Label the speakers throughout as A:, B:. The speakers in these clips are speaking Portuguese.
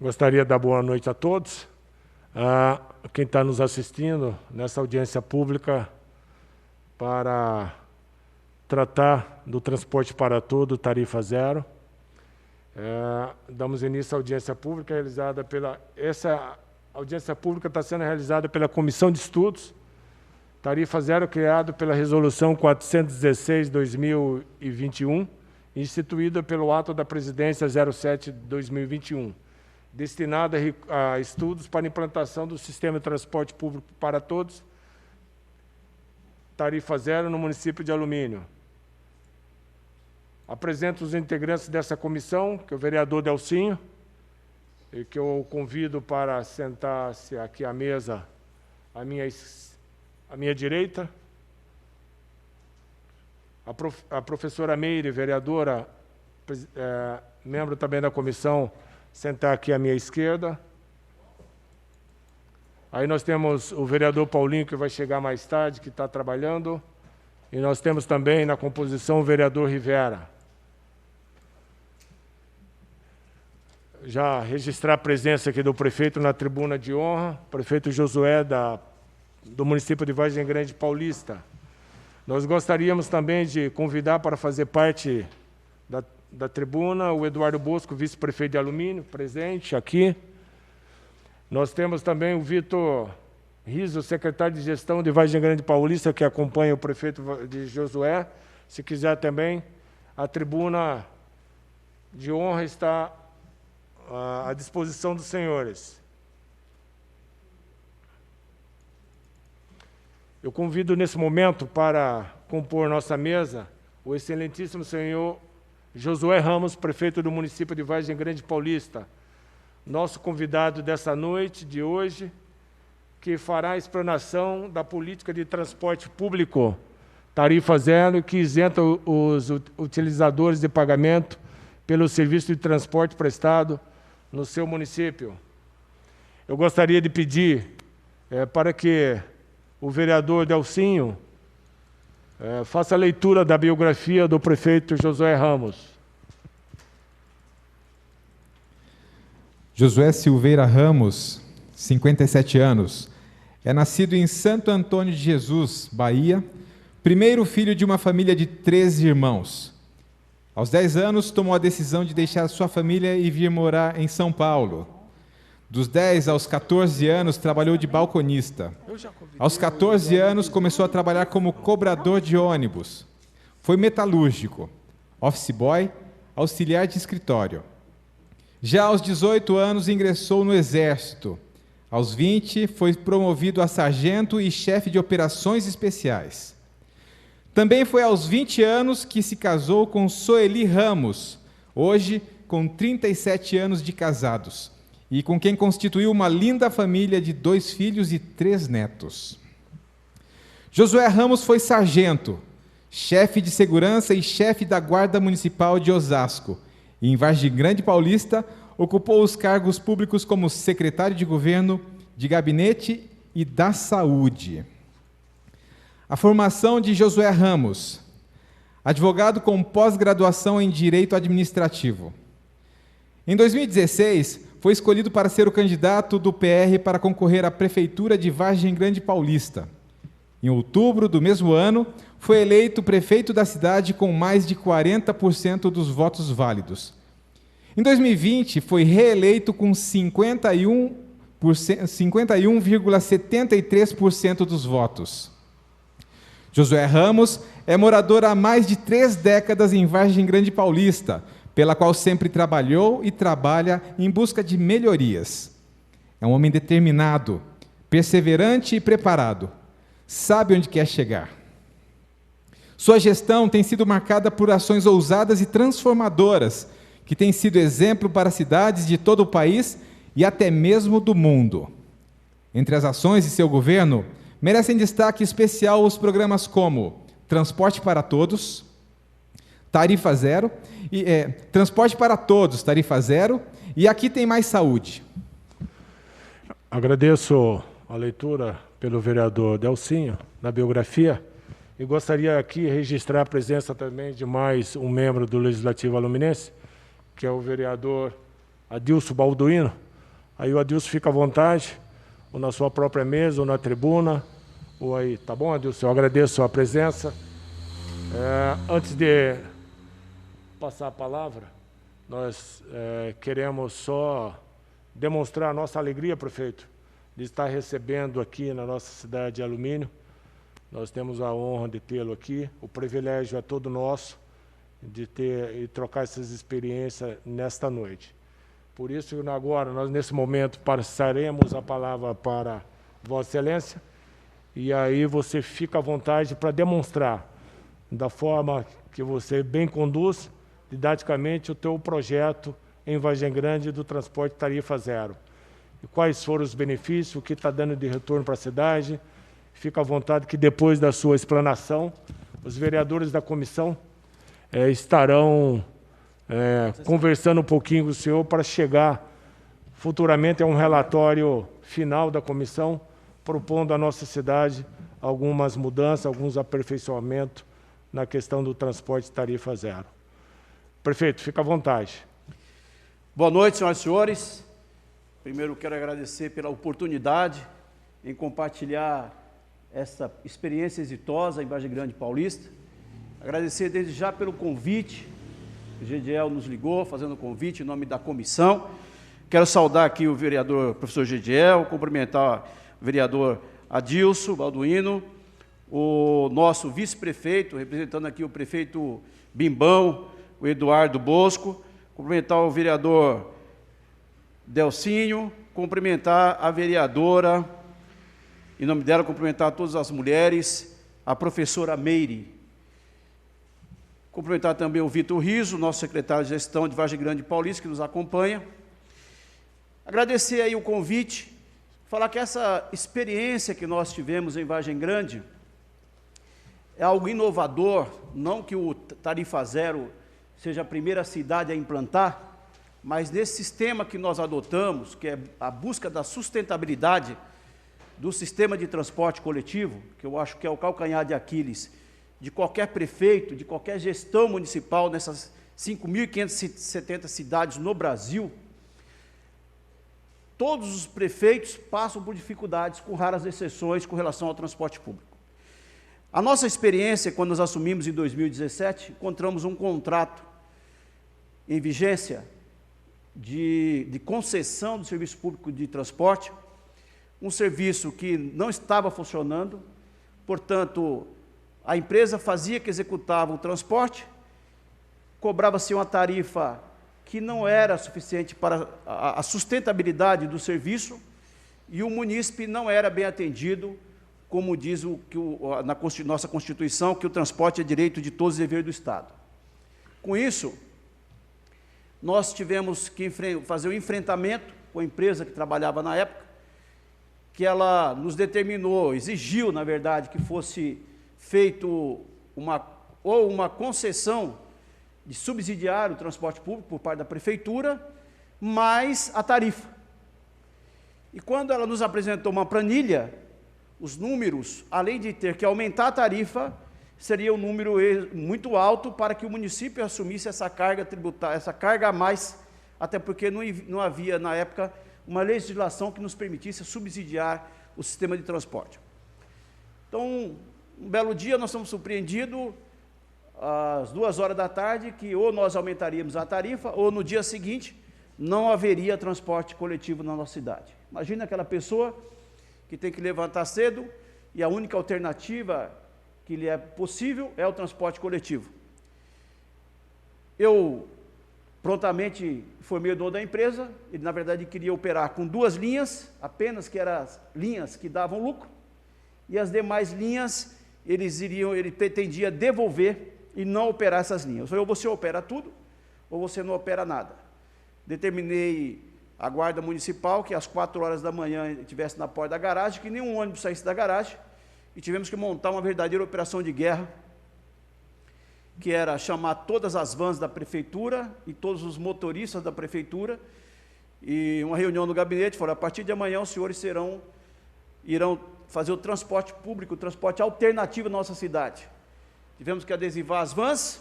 A: Gostaria de dar boa noite a todos, a quem está nos assistindo nessa audiência pública para tratar do transporte para todo, tarifa zero. Damos início à audiência pública realizada pela... Essa audiência pública está sendo realizada pela Comissão de Estudos, tarifa zero, criado pela Resolução 416/2021, instituída pelo Ato da Presidência 07/2021, destinada a estudos para a implantação do Sistema de Transporte Público para Todos, tarifa zero no município de Alumínio. Apresento os integrantes dessa comissão, que é o vereador Delcinho, e que eu convido para sentar-se aqui à mesa à minha direita. A professora Meire, vereadora, membro também da comissão, sentar aqui à minha esquerda. Aí nós temos o vereador Paulinho, que vai chegar mais tarde, que está trabalhando. E nós temos também na composição o vereador Rivera. Já registrar a presença aqui do prefeito na tribuna de honra, prefeito Josué, do município de Vargem Grande Paulista. Nós gostaríamos também de convidar para fazer parte da tribuna o Eduardo Bosco, vice-prefeito de Alumínio, presente aqui. Nós temos também o Vitor Riso, secretário de Gestão de Vargem Grande Paulista, que acompanha o prefeito de Josué. Se quiser também, a tribuna de honra está à disposição dos senhores. Eu convido nesse momento para compor nossa mesa o excelentíssimo senhor Josué Ramos, prefeito do município de Vargem Grande Paulista, nosso convidado dessa noite, de hoje, que fará a explanação da política de transporte público, tarifa zero, que isenta os utilizadores de pagamento pelo serviço de transporte prestado no seu município. Eu gostaria de pedir para que o vereador Delcinho faça a leitura da biografia do prefeito Josué Ramos.
B: Josué Silveira Ramos, 57 anos, é nascido em Santo Antônio de Jesus, Bahia, primeiro filho de uma família de 13 irmãos. Aos 10 anos, tomou a decisão de deixar sua família e vir morar em São Paulo. Dos 10 aos 14 anos, trabalhou de balconista. Aos 14 anos, começou a trabalhar como cobrador de ônibus. Foi metalúrgico, office boy, auxiliar de escritório. Já aos 18 anos, ingressou no Exército. Aos 20, foi promovido a sargento e chefe de operações especiais. Também foi aos 20 anos que se casou com Soeli Ramos, hoje com 37 anos de casados, e com quem constituiu uma linda família de 2 filhos e 3 netos. Josué Ramos foi sargento, chefe de segurança e chefe da Guarda Municipal de Osasco, e em Vargem Grande Paulista ocupou os cargos públicos como secretário de governo, de gabinete e da saúde. A formação de Josué Ramos, advogado com pós-graduação em Direito Administrativo. Em 2016, foi escolhido para ser o candidato do PR para concorrer à Prefeitura de Vargem Grande Paulista. Em outubro do mesmo ano, foi eleito prefeito da cidade com mais de 40% dos votos válidos. Em 2020, foi reeleito com 51,73% dos votos. Josué Ramos é morador há mais de 3 décadas em Vargem Grande Paulista, pela qual sempre trabalhou e trabalha em busca de melhorias. É um homem determinado, perseverante e preparado. Sabe onde quer chegar. Sua gestão tem sido marcada por ações ousadas e transformadoras, que têm sido exemplo para cidades de todo o país e até mesmo do mundo. Entre as ações de seu governo, merecem destaque especial os programas como Transporte para Todos, Tarifa Zero, Transporte para Todos, Tarifa Zero, e Aqui Tem Mais Saúde.
A: Agradeço a leitura pelo vereador Delcinho, na biografia, e gostaria aqui registrar a presença também de mais um membro do Legislativo Aluminense, que é o vereador Adilson Balduino, Aí o Adilson fica à vontade, ou na sua própria mesa, ou na tribuna, ou aí, tá bom, Adilson? Eu agradeço a presença. Antes de passar a palavra, nós queremos só demonstrar a nossa alegria, prefeito, de estar recebendo aqui na nossa cidade de Alumínio. Nós temos a honra de tê-lo aqui, o privilégio é todo nosso de ter e trocar essas experiências nesta noite. Por isso, agora, nós nesse momento passaremos a palavra para Vossa Excelência, e aí você fica à vontade para demonstrar, da forma que você bem conduz, didaticamente, o teu projeto em Vargem Grande do transporte tarifa zero. E quais foram os benefícios, o que está dando de retorno para a cidade. Fica à vontade que depois da sua explanação, os vereadores da comissão estarão conversando um pouquinho com o senhor para chegar futuramente a um relatório final da comissão, propondo à nossa cidade algumas mudanças, alguns aperfeiçoamentos na questão do transporte tarifa zero. Prefeito, fica à vontade.
C: Boa noite, senhoras e senhores. Primeiro, quero agradecer pela oportunidade em compartilhar essa experiência exitosa em Vargem Grande Paulista. Agradecer desde já pelo convite. O Gediel nos ligou, fazendo o convite em nome da comissão. Quero saudar aqui o vereador professor Gediel, cumprimentar o vereador Adilson Balduino, o nosso vice-prefeito, representando aqui o prefeito Bimbão, o Eduardo Bosco, cumprimentar o vereador Delcinho, cumprimentar a vereadora, em nome dela, cumprimentar todas as mulheres, a professora Meire. Cumprimentar também o Vitor Riso, nosso secretário de gestão de Vargem Grande Paulista, que nos acompanha. Agradecer aí o convite, falar que essa experiência que nós tivemos em Vargem Grande é algo inovador, não que o Tarifa Zero seja a primeira cidade a implantar, mas nesse sistema que nós adotamos, que é a busca da sustentabilidade do sistema de transporte coletivo, que eu acho que é o calcanhar de Aquiles de qualquer prefeito, de qualquer gestão municipal nessas 5.570 cidades no Brasil, todos os prefeitos passam por dificuldades, com raras exceções, com relação ao transporte público. A nossa experiência, quando nós assumimos em 2017, encontramos um contrato em vigência de concessão do serviço público de transporte, um serviço que não estava funcionando, portanto, a empresa fazia que executava o transporte, cobrava-se uma tarifa que não era suficiente para a sustentabilidade do serviço, e o munícipe não era bem atendido, como diz na nossa Constituição, que o transporte é direito de todos e dever do Estado. Com isso, nós tivemos que fazer um enfrentamento com a empresa que trabalhava na época, que ela nos determinou, exigiu, na verdade, que fosse feito uma concessão de subsidiar o transporte público por parte da prefeitura, mais a tarifa. E quando ela nos apresentou uma planilha, os números, além de ter que aumentar a tarifa, seria um número muito alto para que o município assumisse essa carga tributária, essa carga a mais, até porque não havia, na época, uma legislação que nos permitisse subsidiar o sistema de transporte. Então, um belo dia, nós fomos surpreendidos, às 14h, que ou nós aumentaríamos a tarifa, ou no dia seguinte, não haveria transporte coletivo na nossa cidade. Imagina aquela pessoa que tem que levantar cedo, e a única alternativa que lhe é possível é o transporte coletivo. Eu prontamente informei o dono da empresa, ele na verdade queria operar com 2 linhas, apenas, que eram as linhas que davam lucro, e as demais linhas ele pretendia devolver e não operar essas linhas. Eu falei, ou você opera tudo, ou você não opera nada. Determinei a guarda municipal que às 4h da manhã estivesse na porta da garagem, que nenhum ônibus saísse da garagem, e tivemos que montar uma verdadeira operação de guerra, que era chamar todas as vans da prefeitura e todos os motoristas da prefeitura, e uma reunião no gabinete, falou, a partir de amanhã os senhores irão fazer o transporte público, o transporte alternativo na nossa cidade. Tivemos que adesivar as vans,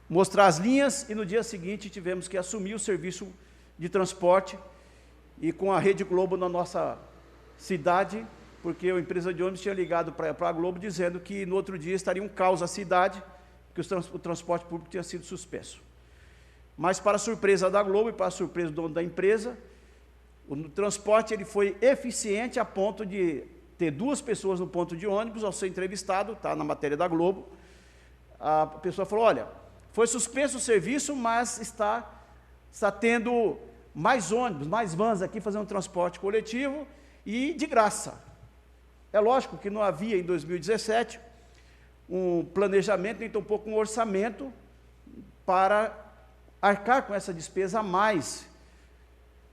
C: mostrar as linhas, e no dia seguinte tivemos que assumir o serviço de transporte, e com a Rede Globo na nossa cidade, porque a empresa de ônibus tinha ligado para a Globo dizendo que no outro dia estaria um caos a cidade, que o transporte público tinha sido suspenso. Mas, para a surpresa da Globo e para a surpresa do dono da empresa, o transporte ele foi eficiente a ponto de ter 2 pessoas no ponto de ônibus. Ao ser entrevistado, está na matéria da Globo, a pessoa falou: olha, foi suspenso o serviço, mas está tendo mais ônibus, mais vans aqui fazendo transporte coletivo e de graça. É lógico que não havia em 2017 um planejamento, nem tampouco um orçamento para arcar com essa despesa a mais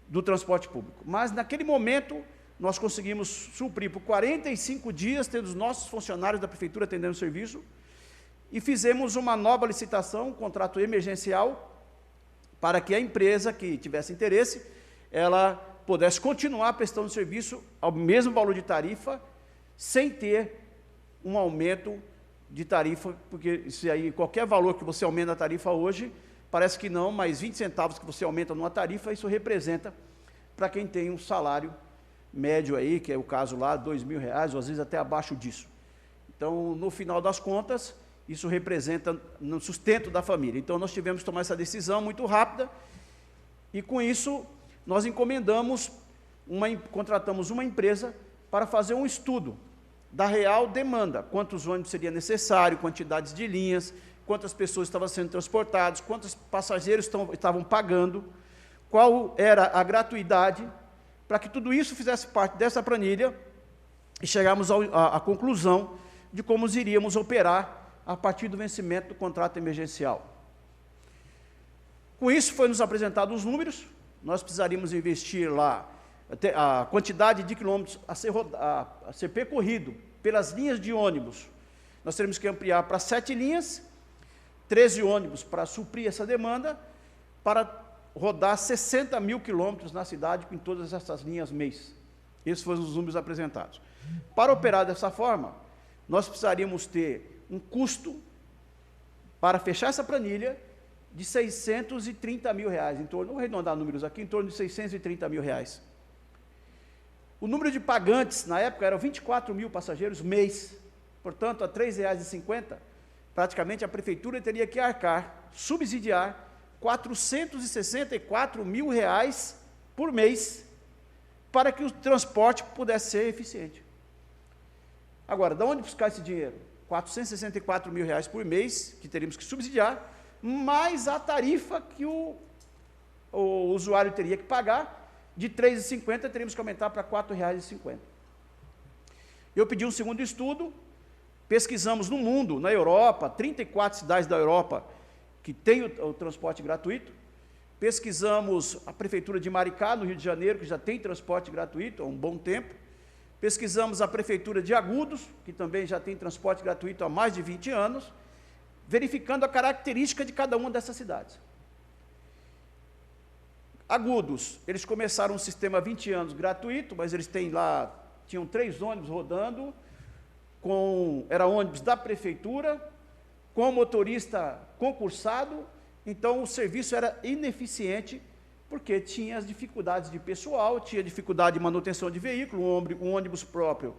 C: do transporte público. Mas, naquele momento, nós conseguimos suprir por 45 dias, tendo os nossos funcionários da prefeitura atendendo o serviço, e fizemos uma nova licitação, um contrato emergencial, para que a empresa que tivesse interesse, ela pudesse continuar prestando serviço ao mesmo valor de tarifa, sem ter um aumento de tarifa, porque se aí qualquer valor que você aumenta a tarifa hoje, parece que não, mas 20 centavos que você aumenta numa tarifa, isso representa, para quem tem um salário médio aí, que é o caso lá, R$2.000, ou às vezes até abaixo disso. Então, no final das contas, isso representa no sustento da família. Então, nós tivemos que tomar essa decisão muito rápida, e com isso, nós contratamos uma empresa para fazer um estudo da real demanda, quantos ônibus seria necessário, quantidades de linhas, quantas pessoas estavam sendo transportadas, quantos passageiros estavam pagando, qual era a gratuidade, para que tudo isso fizesse parte dessa planilha e chegarmos à conclusão de como iríamos operar a partir do vencimento do contrato emergencial. Com isso, foi nos apresentado os números. Nós precisaríamos investir lá a quantidade de quilômetros a ser percorrido pelas linhas de ônibus. Nós teremos que ampliar para 7 linhas, 13 ônibus para suprir essa demanda, para rodar 60 mil quilômetros na cidade com todas essas linhas mês. Esses foram os números apresentados. Para operar dessa forma, nós precisaríamos ter um custo para fechar essa planilha de R$630 mil, vou arredondar números aqui, em torno de R$630 mil. O número de pagantes, na época, eram 24 mil passageiros mês, portanto, a R$3,50, praticamente a prefeitura teria que arcar, subsidiar, R$464 mil por mês, para que o transporte pudesse ser eficiente. Agora, de onde buscar esse dinheiro? R$464 mil por mês, que teríamos que subsidiar, mais a tarifa que o usuário teria que pagar, de R$3,50 teríamos que aumentar para R$4,50. Eu pedi um segundo estudo, pesquisamos no mundo, na Europa, 34 cidades da Europa que têm o transporte gratuito, pesquisamos a Prefeitura de Maricá, no Rio de Janeiro, que já tem transporte gratuito há um bom tempo, pesquisamos a Prefeitura de Agudos, que também já tem transporte gratuito há mais de 20 anos, verificando a característica de cada uma dessas cidades. Agudos, eles começaram um sistema há 20 anos gratuito, mas eles tinham 3 ônibus rodando, era ônibus da prefeitura, com motorista concursado, então o serviço era ineficiente, porque tinha as dificuldades de pessoal, tinha dificuldade de manutenção de veículo, um ônibus próprio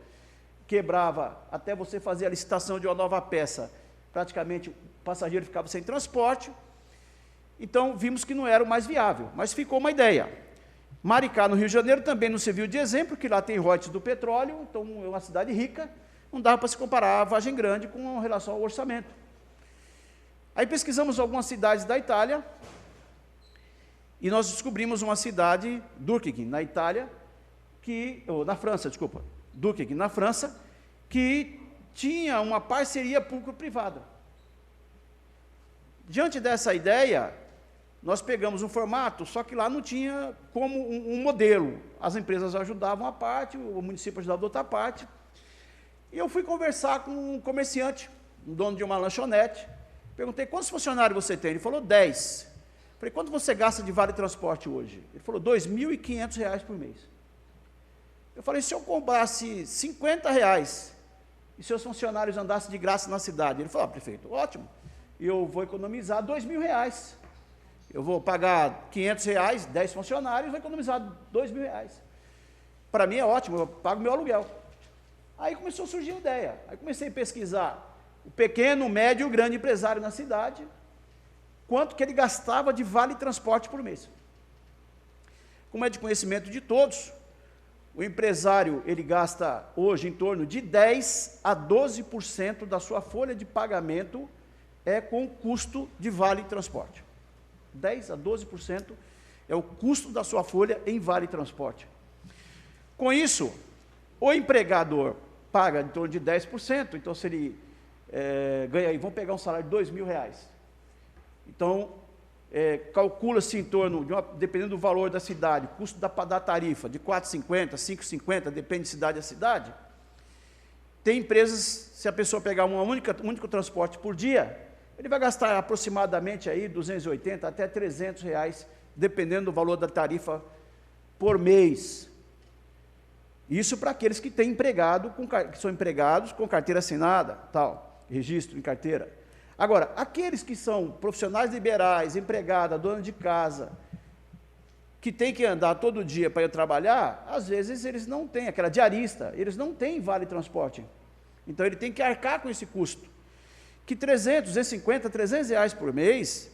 C: quebrava, até você fazer a licitação de uma nova peça, praticamente o passageiro ficava sem transporte. Então, vimos que não era o mais viável, mas ficou uma ideia. Maricá, no Rio de Janeiro, também não serviu de exemplo, que lá tem royalties do petróleo, então é uma cidade rica, não dava para se comparar a Vargem Grande com relação ao orçamento. Aí pesquisamos algumas cidades da Itália, e nós descobrimos uma cidade, Durkheim, na Itália, na França, Durkheim, na França, que tinha uma parceria público-privada. Diante dessa ideia, nós pegamos um formato, só que lá não tinha como um modelo. As empresas ajudavam a parte, o município ajudava a outra parte. E eu fui conversar com um comerciante, um dono de uma lanchonete. Perguntei, quantos funcionários você tem? Ele falou, 10. Falei, quanto você gasta de vale transporte hoje? Ele falou, R$2.500 por mês. Eu falei, se eu cobrasse R$50 e seus funcionários andassem de graça na cidade? Ele falou, prefeito, ótimo, eu vou economizar R$2.000. eu vou pagar R$500, 10 funcionários, vou economizar R$2.000. Para mim é ótimo, eu pago meu aluguel. Aí começou a surgir a ideia, aí comecei a pesquisar o pequeno, médio e o grande empresário na cidade, quanto que ele gastava de vale transporte por mês. Como é de conhecimento de todos, o empresário, ele gasta hoje em torno de 10% a 12% da sua folha de pagamento com custo de vale transporte. 10% a 12% é o custo da sua folha em vale transporte. Com isso, o empregador paga em torno de 10%, então se ele ganha aí, vamos pegar um salário de R$2.000. Então, calcula-se em torno, dependendo do valor da cidade, custo da tarifa de R$4,50, R$5,50, depende de cidade a cidade. Tem empresas, se a pessoa pegar um único transporte por dia, ele vai gastar aproximadamente aí R$280 até R$300, dependendo do valor da tarifa por mês. Isso para aqueles que têm que são empregados com carteira assinada, tal, registro em carteira. Agora, aqueles que são profissionais liberais, empregada, dona de casa, que tem que andar todo dia para ir trabalhar, às vezes eles não têm, aquela diarista, eles não têm vale transporte. Então ele tem que arcar com esse custo. Que 300, 250, R$300 por mês,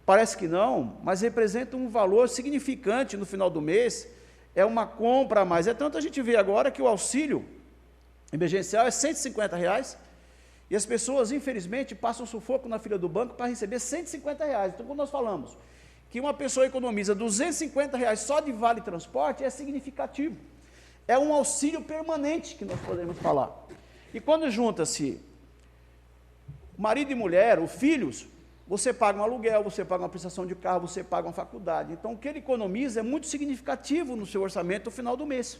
C: parece que não, mas representa um valor significante no final do mês, é uma compra a mais. É tanto a gente vê agora que o auxílio emergencial é R$150, e as pessoas, infelizmente, passam sufoco na fila do banco para receber R$150. Então, quando nós falamos que uma pessoa economiza R$250 só de vale transporte, é significativo. É um auxílio permanente que nós podemos falar. E quando junta-se marido e mulher, ou filhos, você paga um aluguel, você paga uma prestação de carro, você paga uma faculdade. Então, o que ele economiza é muito significativo no seu orçamento no final do mês.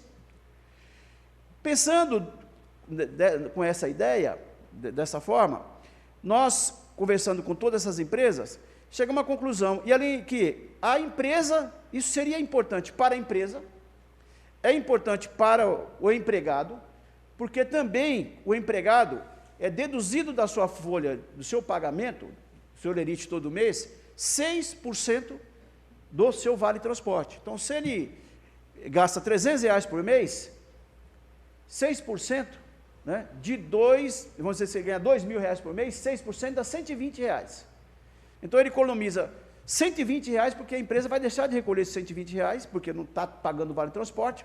C: Pensando com essa ideia, dessa forma, nós, conversando com todas essas empresas, chegamos à conclusão, e ali que a empresa, isso seria importante para a empresa, é importante para o empregado, porque também o empregado é deduzido da sua folha, do seu pagamento, do seu lerite todo mês, 6% do seu vale transporte. Então, se ele gasta R$300 por mês, 6%, né, de vamos dizer, se ele ganha R$2.000 por mês, 6% dá R$120. Então, ele economiza R$120, porque a empresa vai deixar de recolher esses R$120, porque não está pagando o vale transporte,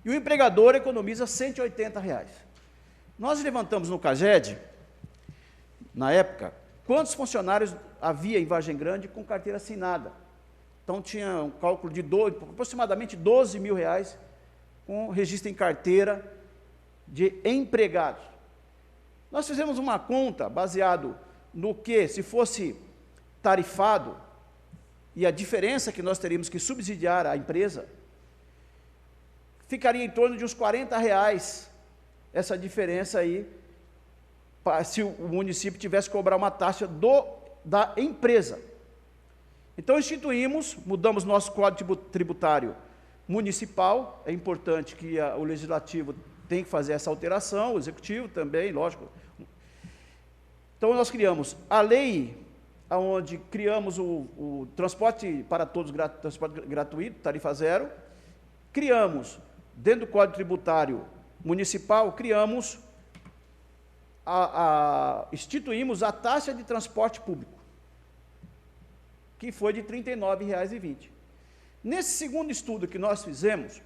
C: e o empregador economiza R$180. Nós levantamos no CAGED, na época, quantos funcionários havia em Vargem Grande com carteira assinada. Então, tinha um cálculo de aproximadamente R$12.000 com registro em carteira de empregados. Nós fizemos uma conta baseado no que, se fosse tarifado, e a diferença que nós teríamos que subsidiar à empresa, ficaria em torno de uns R$40, essa diferença aí, se o município tivesse que cobrar uma taxa da empresa. Então, mudamos nosso código tributário municipal, é importante que o legislativo tem que fazer essa alteração, o executivo também, lógico. Então, nós criamos a lei, onde criamos o transporte para todos, transporte gratuito, tarifa zero, criamos, dentro do Código Tributário Municipal, instituímos a taxa de transporte público, que foi de R$ 39,20. Nesse segundo estudo que nós fizemos,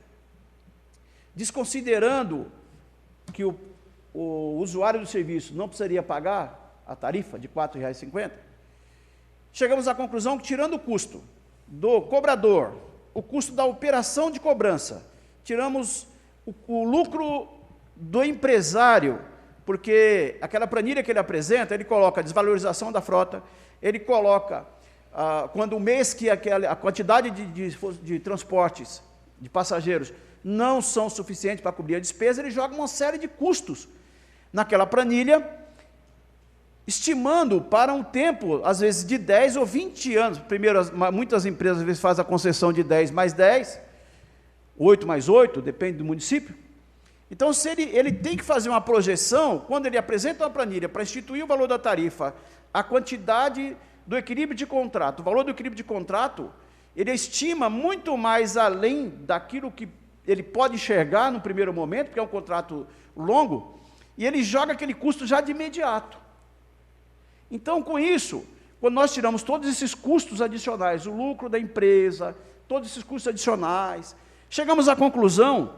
C: desconsiderando que o usuário do serviço não precisaria pagar a tarifa de R$ 4,50, chegamos à conclusão que, tirando o custo do cobrador, o custo da operação de cobrança, tiramos o lucro do empresário, porque aquela planilha que ele apresenta, ele coloca a desvalorização da frota, ele coloca, quando o mês que a quantidade de transportes de passageiros não são suficientes para cobrir a despesa, ele joga uma série de custos naquela planilha, estimando para um tempo, às vezes, de 10 ou 20 anos. Primeiro, muitas empresas, às vezes, fazem a concessão de 10 mais 10, 8 mais 8, depende do município. Então, se ele tem que fazer uma projeção, quando ele apresenta uma planilha para instituir o valor da tarifa, a quantidade do equilíbrio de contrato. O valor do equilíbrio de contrato, ele estima muito mais além daquilo que ele pode enxergar no primeiro momento, porque é um contrato longo, e ele joga aquele custo já de imediato. Então, com isso, quando nós tiramos todos esses custos adicionais, o lucro da empresa, todos esses custos adicionais, chegamos à conclusão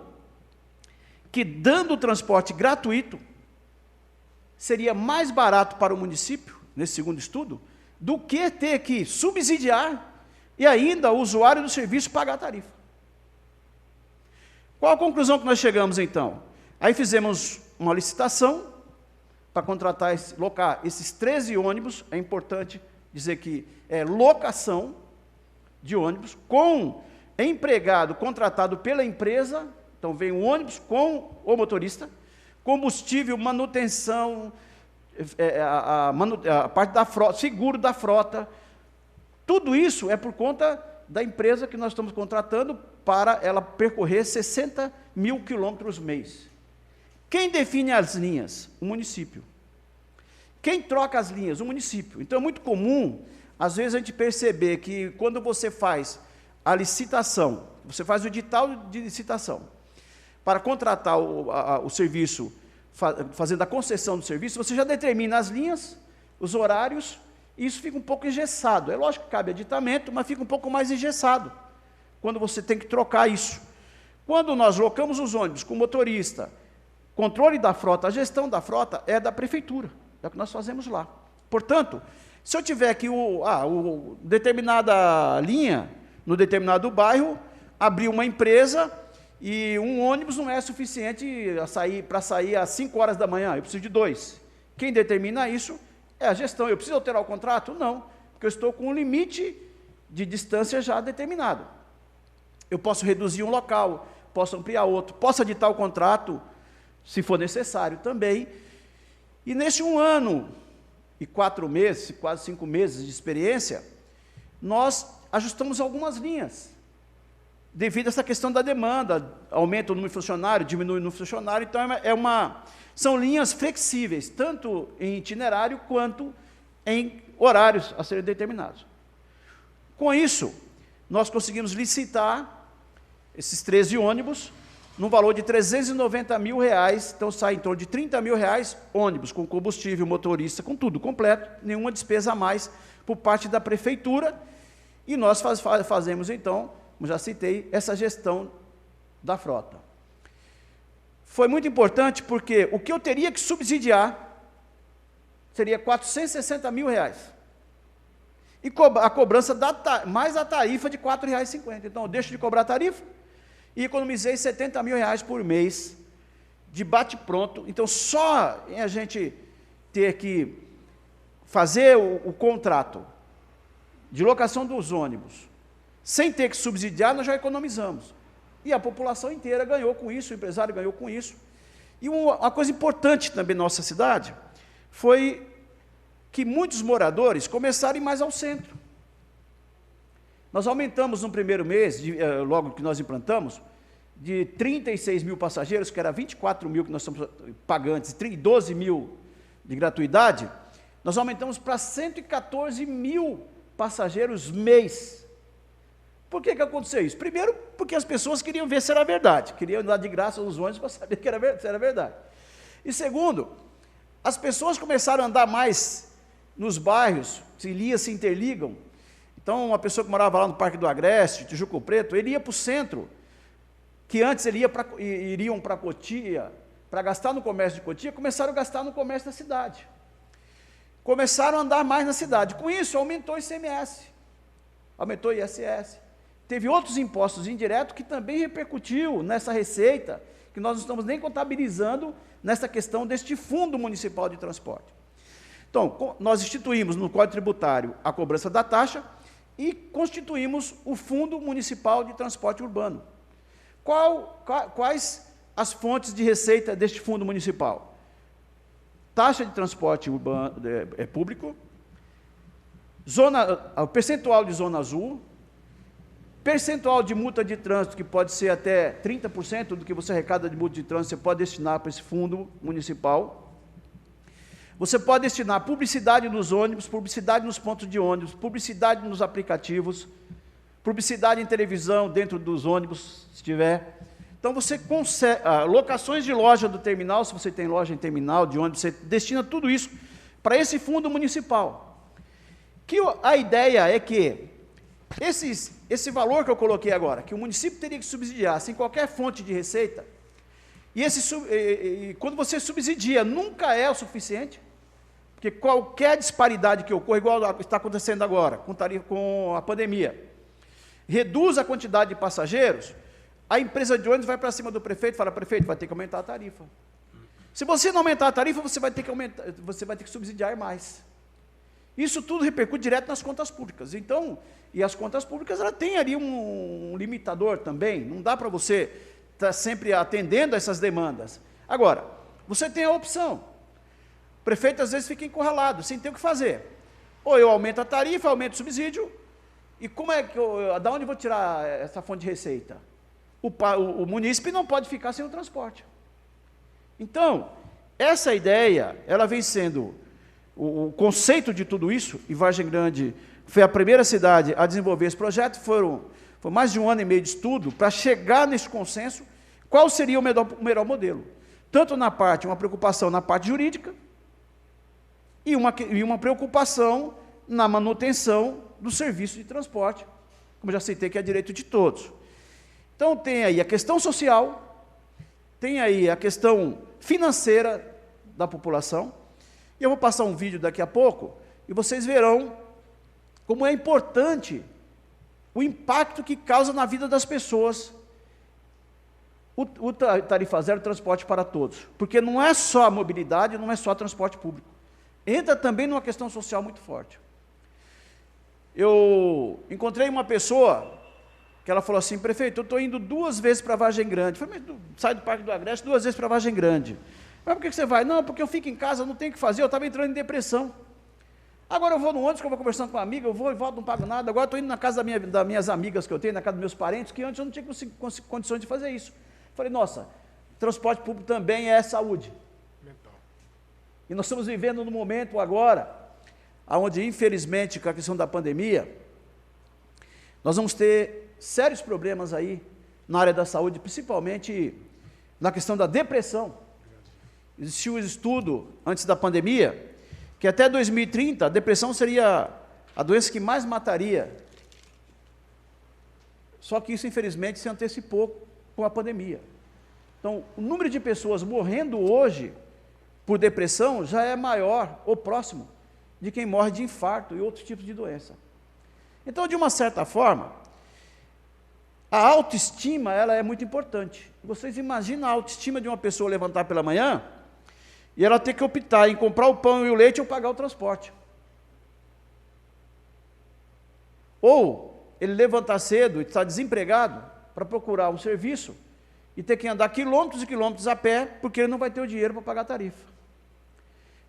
C: que, dando o transporte gratuito, seria mais barato para o município, nesse segundo estudo, do que ter que subsidiar e ainda o usuário do serviço pagar a tarifa. Qual a conclusão que nós chegamos, então? Aí fizemos uma licitação para contratar, locar esses 13 ônibus. É importante dizer que é locação de ônibus, com empregado contratado pela empresa. Então, vem um ônibus com o motorista, combustível, manutenção, a parte da frota, seguro da frota. Tudo isso é por conta da empresa que nós estamos contratando para ela percorrer 60 mil quilômetros mês. Quem define as linhas? O município. Quem troca as linhas? O município. Então, é muito comum, às vezes, a gente perceber que, quando você faz a licitação, você faz o edital de licitação, para contratar o serviço, fazendo a concessão do serviço, você já determina as linhas, os horários, e isso fica um pouco engessado. É lógico que cabe aditamento, mas fica um pouco mais engessado, quando você tem que trocar isso. Quando nós locamos os ônibus com motorista, controle da frota, a gestão da frota é da prefeitura, é o que nós fazemos lá. Portanto, se eu tiver aqui determinada linha, no determinado bairro, abrir uma empresa, e um ônibus não é suficiente para sair às 5 horas da manhã, eu preciso de 2. Quem determina isso é a gestão. Eu preciso alterar o contrato? Não, porque eu estou com um limite de distância já determinado. Eu posso reduzir um local, posso ampliar outro, posso editar o contrato, se for necessário também. E nesse 1 ano e 4 meses, quase 5 meses de experiência, nós ajustamos algumas linhas, devido a essa questão da demanda, aumenta o número de funcionário, diminui o número de funcionário. Então, são linhas flexíveis, tanto em itinerário quanto em horários a serem determinados. Com isso, nós conseguimos licitar esses 13 ônibus, num valor de R$390 mil, então sai em torno de R$30 mil ônibus, com combustível, motorista, com tudo completo, nenhuma despesa a mais por parte da prefeitura, e nós fazemos, então, como já citei, essa gestão da frota. Foi muito importante porque o que eu teria que subsidiar seria R$460 mil, e a cobrança mais a tarifa de R$4,50. Então, eu deixo de cobrar a tarifa e economizei R$70 mil por mês de bate-pronto. Então, só em a gente ter que fazer o contrato de locação dos ônibus, sem ter que subsidiar, nós já economizamos. E a população inteira ganhou com isso, o empresário ganhou com isso. E uma coisa importante também na nossa cidade foi que muitos moradores começaram a ir mais ao centro. Nós aumentamos no primeiro mês, logo que nós implantamos, de 36 mil passageiros, que era 24 mil que nós estamos pagantes, e 12 mil de gratuidade, nós aumentamos para 114 mil passageiros mês. Por que aconteceu isso? Primeiro, porque as pessoas queriam ver se era verdade, queriam andar de graça nos ônibus para saber se era verdade. E segundo, as pessoas começaram a andar mais nos bairros, se interligam. Então, uma pessoa que morava lá no Parque do Agreste, Tijuco Preto, ele ia para o centro, que antes iriam para Cotia, para gastar no comércio de Cotia, começaram a gastar no comércio da cidade. Começaram a andar mais na cidade. Com isso, aumentou o ICMS, aumentou o ISS. Teve outros impostos indiretos que também repercutiu nessa receita, que nós não estamos nem contabilizando nessa questão deste Fundo Municipal de Transporte. Então, nós instituímos no Código Tributário a cobrança da taxa e constituímos o Fundo Municipal de Transporte Urbano. Quais as fontes de receita deste Fundo Municipal? Taxa de transporte urbano, público, o percentual de zona azul, percentual de multa de trânsito, que pode ser até 30% do que você arrecada de multa de trânsito, você pode destinar para esse fundo municipal. Você pode destinar publicidade nos ônibus, publicidade nos pontos de ônibus, publicidade nos aplicativos, publicidade em televisão dentro dos ônibus, se tiver. Então, você consegue, locações de loja do terminal, se você tem loja em terminal de ônibus, você destina tudo isso para esse fundo municipal. Que a ideia é que esse valor que eu coloquei agora, que o município teria que subsidiar sem qualquer fonte de receita, e quando você subsidia, nunca é o suficiente, porque qualquer disparidade que ocorra, igual está acontecendo agora, com a pandemia, reduz a quantidade de passageiros, a empresa de ônibus vai para cima do prefeito e fala: prefeito, vai ter que aumentar a tarifa. Se você não aumentar a tarifa, você vai ter que subsidiar mais. Isso tudo repercute direto nas contas públicas. Então, e as contas públicas, ela tem ali um limitador também, não dá para você estar sempre atendendo a essas demandas. Agora, você tem a opção. O prefeito, às vezes, fica encurralado, sem ter o que fazer. Ou eu aumento a tarifa, aumento o subsídio, e como é que da onde eu vou tirar essa fonte de receita? O munícipe não pode ficar sem o transporte. Então, essa ideia, ela vem sendo o conceito de tudo isso, e Vargem Grande foi a primeira cidade a desenvolver esse projeto, foi mais de 1 ano e meio de estudo para chegar nesse consenso, qual seria o melhor modelo. Tanto uma preocupação na parte jurídica, e uma preocupação na manutenção do serviço de transporte, como já citei, que é direito de todos. Então, tem aí a questão social, tem aí a questão financeira da população, e eu vou passar um vídeo daqui a pouco, e vocês verão como é importante o impacto que causa na vida das pessoas o tarifa zero, transporte para todos, porque não é só a mobilidade, não é só transporte público, entra também numa questão social muito forte. Eu encontrei uma pessoa que ela falou assim: prefeito, eu estou indo 2 vezes para Vargem Grande. Eu falei: mas sai do Parque do Agreste 2 vezes para Vargem Grande. Mas por que você vai? Não, porque eu fico em casa, não tenho o que fazer, eu estava entrando em depressão. Agora eu vou no ônibus, que eu vou conversando com uma amiga, eu vou e volto, não pago nada. Agora estou indo na casa das minhas amigas que eu tenho, na casa dos meus parentes, que antes eu não tinha condições de fazer isso. Falei: nossa, transporte público também é saúde. Mental. E nós estamos vivendo num momento agora, onde, infelizmente, com a questão da pandemia, nós vamos ter sérios problemas aí na área da saúde, principalmente na questão da depressão. Existiu um estudo antes da pandemia, que até 2030 a depressão seria a doença que mais mataria. Só que isso, infelizmente, se antecipou com a pandemia. Então, o número de pessoas morrendo hoje por depressão já é maior ou próximo de quem morre de infarto e outros tipos de doença. Então, de uma certa forma, a autoestima, ela é muito importante. Vocês imaginam a autoestima de uma pessoa levantar pela manhã e ela ter que optar em comprar o pão e o leite ou pagar o transporte. Ou ele levantar cedo e estar desempregado para procurar um serviço e ter que andar quilômetros e quilômetros a pé porque ele não vai ter o dinheiro para pagar a tarifa.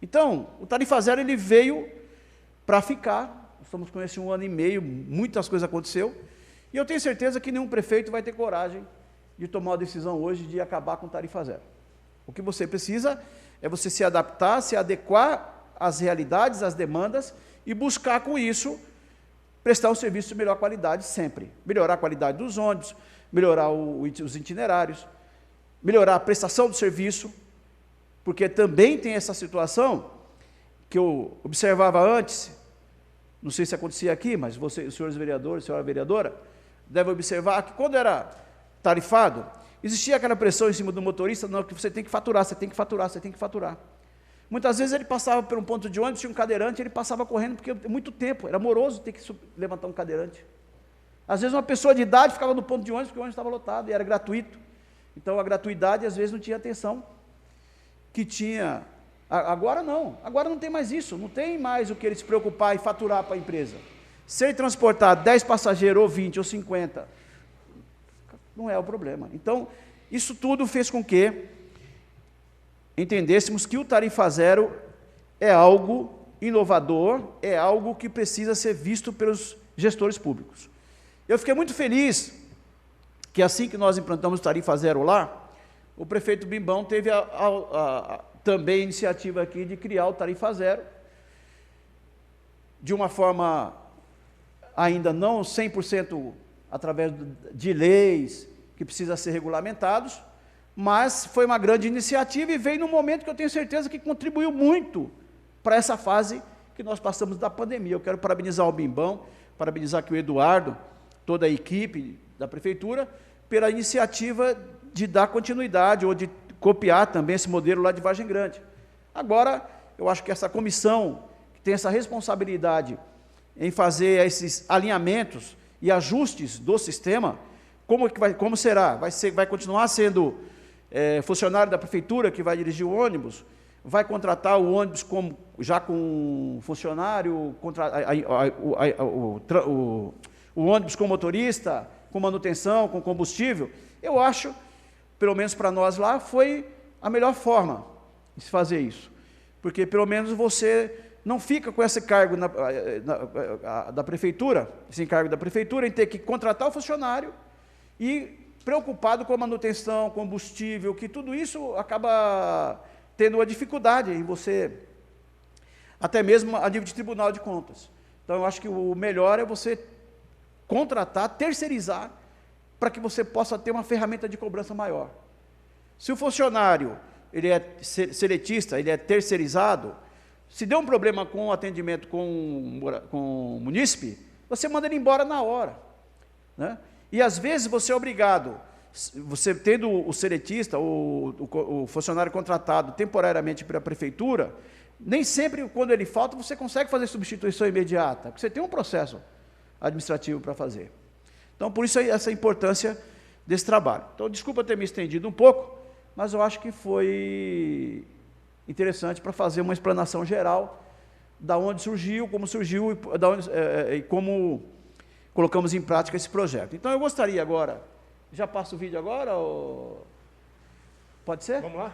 C: Então, o tarifa zero, ele veio para ficar. Nós estamos com esse 1 ano e meio, muitas coisas aconteceu, e eu tenho certeza que nenhum prefeito vai ter coragem de tomar uma decisão hoje de acabar com o tarifa zero. O que você precisa é você se adaptar, se adequar às realidades, às demandas, e buscar com isso prestar um serviço de melhor qualidade sempre. Melhorar a qualidade dos ônibus, melhorar os itinerários, melhorar a prestação do serviço, porque também tem essa situação que eu observava antes, não sei se acontecia aqui, mas vocês, os senhores vereadores, senhora vereadora, devem observar que quando era tarifado, existia aquela pressão em cima do motorista, não, que você tem que faturar, você tem que faturar, você tem que faturar. Muitas vezes ele passava por um ponto de ônibus, tinha um cadeirante, ele passava correndo, porque muito tempo, era moroso ter que levantar um cadeirante. Às vezes uma pessoa de idade ficava no ponto de ônibus, porque o ônibus estava lotado, e era gratuito. Então a gratuidade, às vezes, não tinha atenção que tinha. Agora não tem mais isso, não tem mais o que ele se preocupar e faturar para a empresa. Se ele transportar 10 passageiros, ou 20, ou 50, não é o problema. Então, isso tudo fez com que entendêssemos que o tarifa zero é algo inovador, é algo que precisa ser visto pelos gestores públicos. Eu fiquei muito feliz que assim que nós implantamos o tarifa zero lá, o prefeito Bimbão teve também a iniciativa aqui de criar o Tarifa Zero, de uma forma ainda não 100% através de leis que precisam ser regulamentados, mas foi uma grande iniciativa e veio num momento que eu tenho certeza que contribuiu muito para essa fase que nós passamos da pandemia. Eu quero parabenizar o Bimbão, parabenizar aqui o Eduardo, toda a equipe da Prefeitura, pela iniciativa de dar continuidade ou de copiar também esse modelo lá de Vargem Grande. Agora, eu acho que essa comissão, que tem essa responsabilidade em fazer esses alinhamentos e ajustes do sistema, como será? Vai continuar sendo funcionário da Prefeitura que vai dirigir o ônibus? Vai contratar o ônibus já com funcionário, o ônibus com motorista, com manutenção, com combustível? Eu acho, pelo menos para nós lá, foi a melhor forma de se fazer isso. Porque pelo menos você não fica com esse cargo da Prefeitura, esse encargo da Prefeitura em ter que contratar o funcionário e preocupado com a manutenção, combustível, que tudo isso acaba tendo uma dificuldade em você, até mesmo a nível de Tribunal de Contas. Então, eu acho que o melhor é você contratar, terceirizar, para que você possa ter uma ferramenta de cobrança maior. Se o funcionário ele é seletista, ele é terceirizado, se der um problema com o atendimento com o munícipe, você manda ele embora na hora, né? E às vezes você é obrigado, você tendo o seletista, o funcionário contratado temporariamente pela Prefeitura, nem sempre quando ele falta você consegue fazer substituição imediata, porque você tem um processo administrativo para fazer. Então, por isso essa importância desse trabalho. Então, desculpa ter me estendido um pouco, mas eu acho que foi interessante para fazer uma explanação geral da onde surgiu, e como colocamos em prática esse projeto. Então, eu gostaria agora, já passo o vídeo agora? Ou... Pode ser?
A: Vamos lá?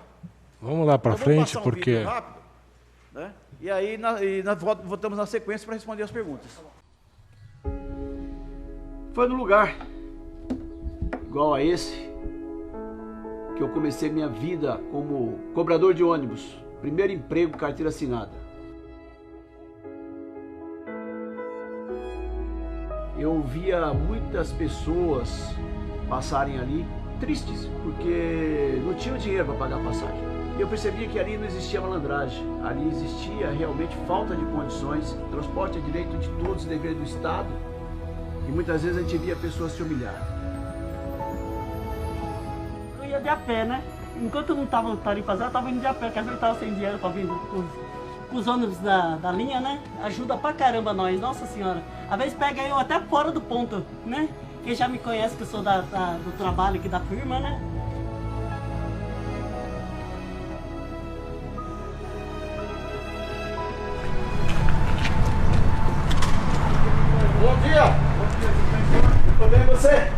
A: Vamos lá para frente, porque...
C: Vídeo rápido, né? E aí nós voltamos na sequência para responder as perguntas. Foi no lugar igual a esse que eu comecei minha vida como cobrador de ônibus. Primeiro emprego, carteira assinada. Eu via muitas pessoas passarem ali tristes, porque não tinham dinheiro para pagar a passagem. Eu percebia que ali não existia malandragem, ali existia realmente falta de condições. O transporte é direito de todos, dever do Estado, e muitas vezes a gente via pessoas se humilhar.
D: Eu ia de a pé, né? Enquanto eu não estava no Tarifa Zero, eu estava indo de a pé, porque às vezes eu estava sem dinheiro para vir com os ônibus da linha, né? Ajuda pra caramba nós, nossa senhora. Às vezes pega eu até fora do ponto, né? Quem já me conhece que eu sou do trabalho aqui da firma, né?
C: Bom dia! Tudo bem você?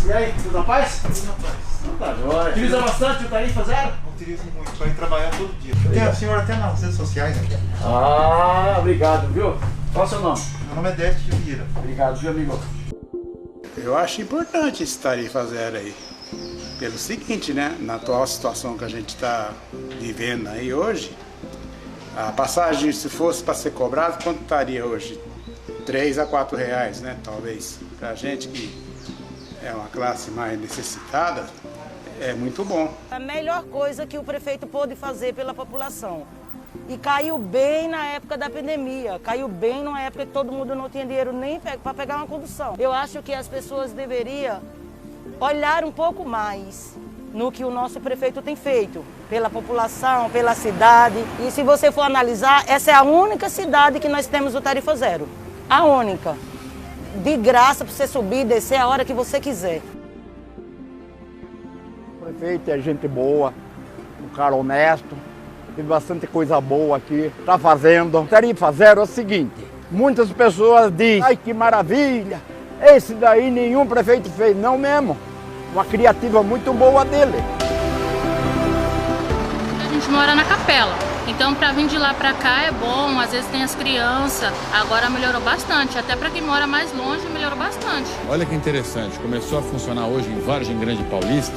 C: E aí, tudo na paz?
E: Tudo na paz.
C: Não tá jóia. Utiliza bastante o Tarifa Zero?
E: Utilizo muito, para ir trabalhar todo dia. Tem a senhora até nas redes sociais aqui.
C: Ah, obrigado, viu? Qual é o seu nome?
E: Meu nome é Décio de Vieira.
C: Obrigado, viu, amigo?
F: Eu acho importante esse Tarifa Zero aí. Pelo seguinte, né? Na atual situação que a gente está vivendo aí hoje, a passagem, se fosse para ser cobrada, quanto estaria hoje? 3 a 4 reais, né? Talvez. Pra gente que é uma classe mais necessitada, é muito bom.
G: A melhor coisa que o prefeito pôde fazer pela população. E caiu bem na época da pandemia, caiu bem numa época que todo mundo não tinha dinheiro nem para pegar uma condução. Eu acho que as pessoas deveriam olhar um pouco mais no que o nosso prefeito tem feito, pela população, pela cidade. E se você for analisar, essa é a única cidade que nós temos o Tarifa Zero. A única. De graça para você subir e descer a hora que você quiser.
H: O prefeito é gente boa, um cara honesto, tem bastante coisa boa aqui, está fazendo. Tarifa Zero é o seguinte, muitas pessoas dizem, ai que maravilha, esse daí nenhum prefeito fez, não mesmo. Uma criativa muito boa dele.
I: A gente mora na Capela, então para vir de lá para cá é bom, às vezes tem as crianças, agora melhorou bastante, até para quem mora mais longe melhorou bastante.
J: Olha que interessante, começou a funcionar hoje em Vargem Grande Paulista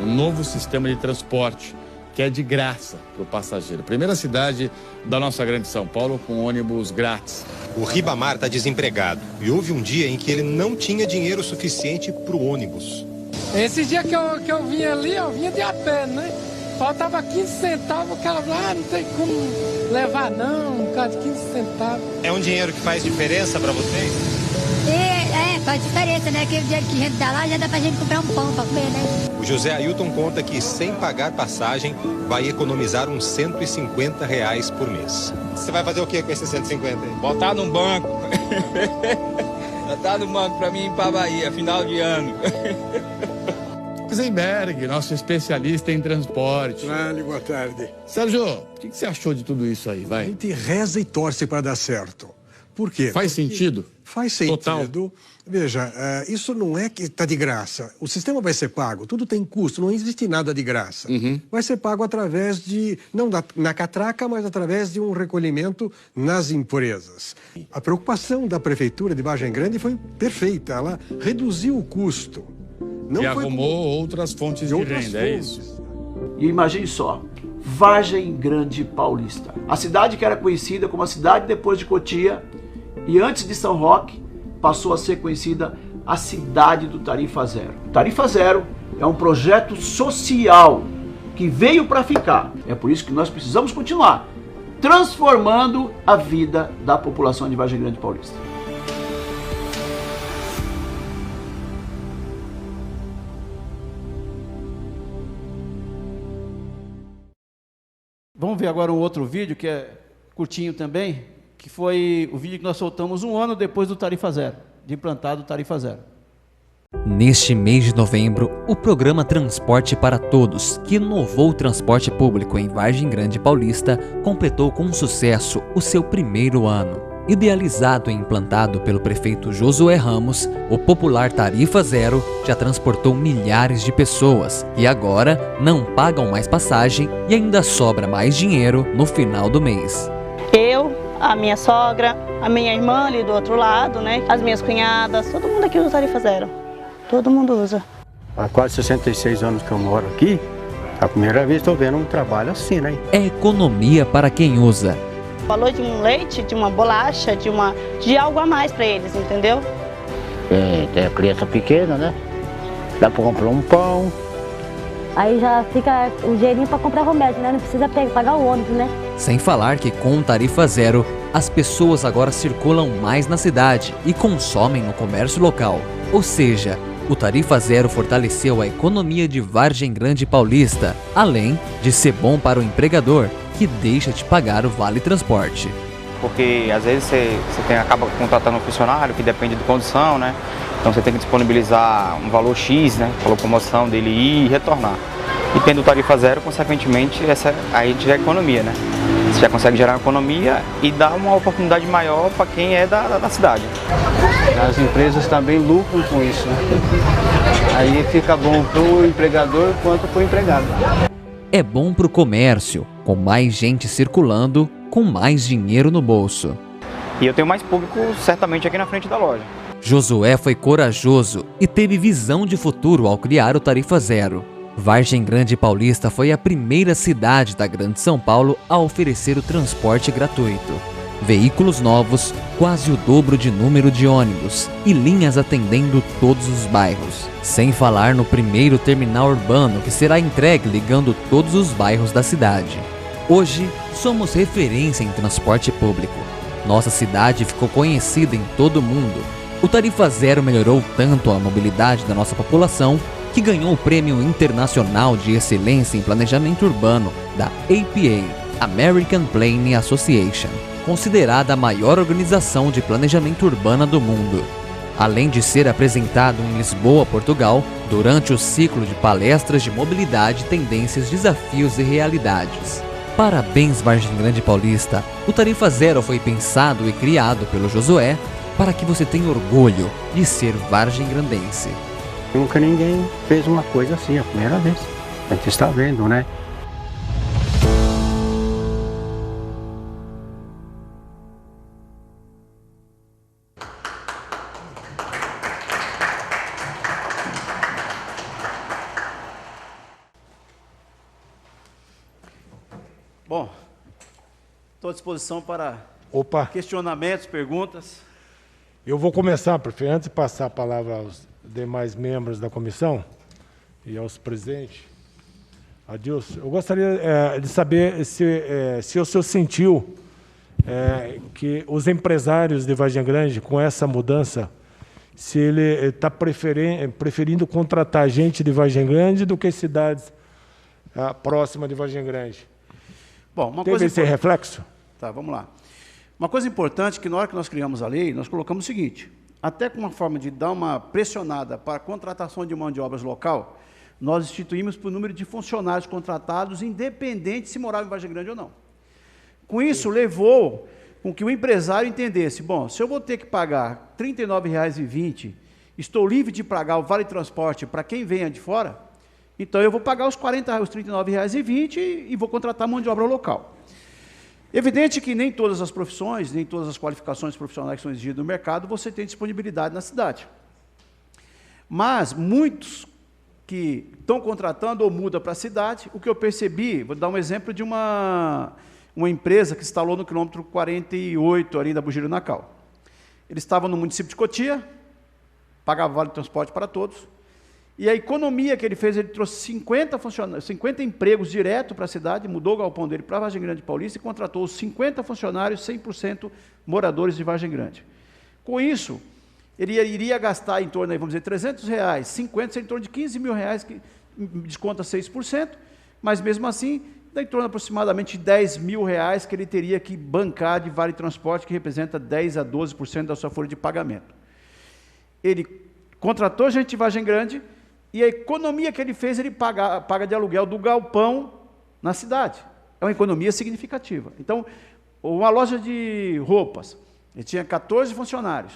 J: um novo sistema de transporte que é de graça para o passageiro. Primeira cidade da nossa grande São Paulo com ônibus grátis.
K: O Ribamar está desempregado e houve um dia em que ele não tinha dinheiro suficiente para o ônibus.
L: Esse dia que eu vinha ali, eu vinha de a pé, né? Faltava 15 centavos, o cara falou, não tem como levar não, um cara de 15 centavos.
K: É um dinheiro que faz diferença para vocês?
M: Faz diferença, né? Que o dinheiro que a gente dá lá já dá pra gente comprar um pão pra comer, né?
K: O José Ailton conta que sem pagar passagem vai economizar uns R$150 por mês. Você vai fazer o que com esses 150?
N: Botar num banco. Botar no banco pra mim ir pra Bahia, final de ano.
J: Zenberg, nosso especialista em transporte.
O: Boa tarde.
J: Sérgio, o que você achou de tudo isso aí? Vai.
O: A gente reza e torce para dar certo. Por quê?
J: Faz sentido?
O: Faz sentido.
J: Total.
O: Veja, isso não é que está de graça. O sistema vai ser pago, tudo tem custo, não existe nada de graça. Vai ser pago através de, não na catraca, mas através de um recolhimento nas empresas. A preocupação da Prefeitura de Vargem Grande foi perfeita, ela reduziu o custo.
J: Não e arrumou outras fontes de renda, é isso?
C: E imagine só, Vargem Grande Paulista. A cidade que era conhecida como a cidade depois de Cotia e antes de São Roque, passou a ser conhecida a cidade do Tarifa Zero. Tarifa Zero é um projeto social que veio para ficar. É por isso que nós precisamos continuar transformando a vida da população de Vargem Grande Paulista. Vamos ver agora um outro vídeo que é curtinho também, que foi o vídeo que nós soltamos um ano depois do Tarifa Zero, de implantado o Tarifa Zero.
P: Neste mês de novembro, o programa Transporte para Todos, que inovou o transporte público em Vargem Grande Paulista, completou com sucesso o seu primeiro ano. Idealizado e implantado pelo prefeito Josué Ramos, o popular Tarifa Zero já transportou milhares de pessoas e agora não pagam mais passagem e ainda sobra mais dinheiro no final do mês.
Q: Eu, a minha sogra, a minha irmã ali do outro lado, né? As minhas cunhadas, todo mundo aqui usa Tarifa Zero. Todo mundo usa.
R: Há quase 66 anos que eu moro aqui, a primeira vez estou vendo um trabalho assim, né?
P: É economia para quem usa.
Q: O valor de um leite, de uma bolacha, de algo a mais para eles, entendeu?
R: Tem a criança pequena, né? Dá para comprar um pão.
M: Aí já fica o dinheirinho para comprar remédio, né? Não precisa pagar o ônibus, né?
P: Sem falar que com o Tarifa Zero, as pessoas agora circulam mais na cidade e consomem no comércio local. Ou seja, o Tarifa Zero fortaleceu a economia de Vargem Grande Paulista, além de ser bom para o empregador, que deixa de pagar o Vale Transporte.
S: Porque às vezes você acaba contratando um funcionário que depende de condição, né? Então você tem que disponibilizar um valor X, né? Para a locomoção dele ir e retornar. E tendo Tarifa Zero, consequentemente, aí a gente já é economia, né? Você já consegue gerar economia e dar uma oportunidade maior para quem é da cidade.
R: As empresas também lucram com isso, né? Aí fica bom para o empregador quanto para o empregado.
P: É bom para o comércio, com mais gente circulando, com mais dinheiro no bolso.
S: E eu tenho mais público certamente aqui na frente da loja.
P: Josué foi corajoso e teve visão de futuro ao criar o Tarifa Zero. Vargem Grande Paulista foi a primeira cidade da Grande São Paulo a oferecer o transporte gratuito. Veículos novos, quase o dobro de número de ônibus e linhas atendendo todos os bairros. Sem falar no primeiro terminal urbano que será entregue ligando todos os bairros da cidade. Hoje, somos referência em transporte público. Nossa cidade ficou conhecida em todo o mundo. O Tarifa Zero melhorou tanto a mobilidade da nossa população que ganhou o Prêmio Internacional de Excelência em Planejamento Urbano da APA, American Planning Association, considerada a maior organização de planejamento urbano do mundo. Além de ser apresentado em Lisboa, Portugal, durante o ciclo de palestras de mobilidade, tendências, desafios e realidades. Parabéns, Vargem Grande Paulista! O Tarifa Zero foi pensado e criado pelo Josué para que você tenha orgulho de ser vargem-grandense.
R: Nunca ninguém fez uma coisa assim, a primeira vez. A gente está vendo, né?
C: Bom, estou à disposição para questionamentos, perguntas.
A: Eu vou começar, prefeito, antes de passar a palavra aos demais membros da comissão e aos presentes. Adilson, eu gostaria de saber se o senhor sentiu que os empresários de Vargem Grande, com essa mudança, se ele está preferindo contratar gente de Vargem Grande do que cidades próximas de Vargem Grande.
C: Bom, uma
A: Teve
C: coisa
A: esse reflexo?
C: Tá, vamos lá. Uma coisa importante que na hora que nós criamos a lei, nós colocamos o seguinte, até com uma forma de dar uma pressionada para a contratação de mão de obras local, nós instituímos por número de funcionários contratados, independente se morava em Vargem Grande ou não. Com isso, levou com que o empresário entendesse, bom, se eu vou ter que pagar R$ 39,20, estou livre de pagar o vale transporte para quem venha de fora, então eu vou pagar os R$ 39,20 e vou contratar mão de obra local. Evidente que nem todas as profissões, nem todas as qualificações profissionais que são exigidas no mercado, você tem disponibilidade na cidade. Mas muitos que estão contratando ou mudam para a cidade, o que eu percebi, vou dar um exemplo de uma empresa que se instalou no quilômetro 48, ali da Bugiro Nacal. Eles estavam no município de Cotia, pagava vale de transporte para todos, e a economia que ele fez, ele trouxe 50 empregos direto para a cidade, mudou o galpão dele para Vargem Grande Paulista e contratou os 50 funcionários, 100% moradores de Vargem Grande. Com isso, ele iria gastar em torno, vamos dizer, R$300, 50, em torno de R$15 mil, que desconta 6%, mas mesmo assim, dá em torno de aproximadamente R$10 mil que ele teria que bancar de vale transporte, que representa 10% a 12% da sua folha de pagamento. Ele contratou gente de Vargem Grande, e a economia que ele fez, ele paga de aluguel do galpão na cidade. É uma economia significativa. Então, uma loja de roupas, ele tinha 14 funcionários,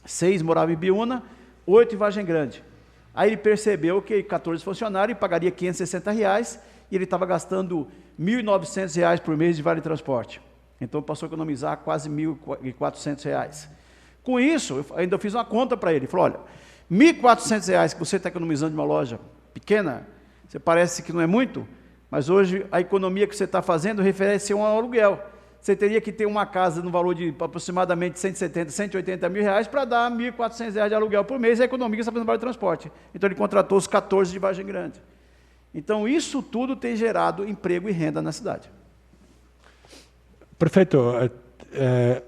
C: 6 moravam em Biúna, 8 em Vargem Grande. Aí ele percebeu que 14 funcionários pagaria R$560, e ele estava gastando R$1.900 por mês de vale transporte. Então, passou a economizar quase R$1.400. Com isso, eu ainda fiz uma conta para ele. Ele falou, olha, R$1.400 que você está economizando de uma loja pequena, você parece que não é muito, mas hoje a economia que você está fazendo refere-se a um aluguel. Você teria que ter uma casa no valor de aproximadamente 170, 180 mil reais para dar R$1.400 de aluguel por mês, e a economia que você está fazendo no vale de transporte. Então, ele contratou os 14 de Vargem Grande. Então, isso tudo tem gerado emprego e renda na cidade.
A: Prefeito,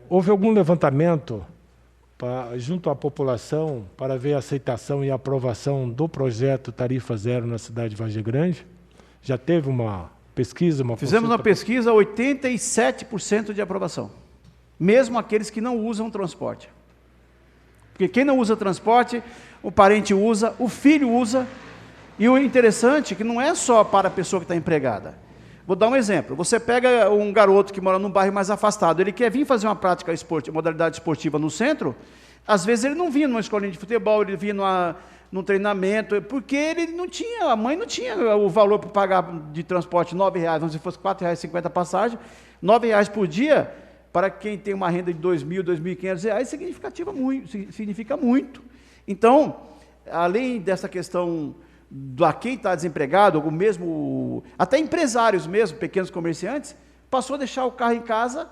A: houve algum levantamento junto à população para ver a aceitação e a aprovação do projeto Tarifa Zero na cidade de Vargem Grande? Já teve uma pesquisa?
C: Fizemos uma pesquisa, 87% de aprovação. Mesmo aqueles que não usam transporte. Porque quem não usa transporte, o parente usa, o filho usa, e o interessante é que não é só para a pessoa que está empregada. Vou dar um exemplo. Você pega um garoto que mora num bairro mais afastado, ele quer vir fazer uma prática esportiva, modalidade esportiva no centro, às vezes ele não vinha numa escolinha de futebol, ele vinha num treinamento, porque ele não tinha, a mãe não tinha o valor para pagar de transporte R$9, vamos dizer, se fosse R$4,50 a passagem, R$9 por dia, para quem tem uma renda de R$2.000, R$2.500, significa muito. Então, além dessa questão a quem está desempregado, ou mesmo, até empresários mesmo, pequenos comerciantes, passou a deixar o carro em casa,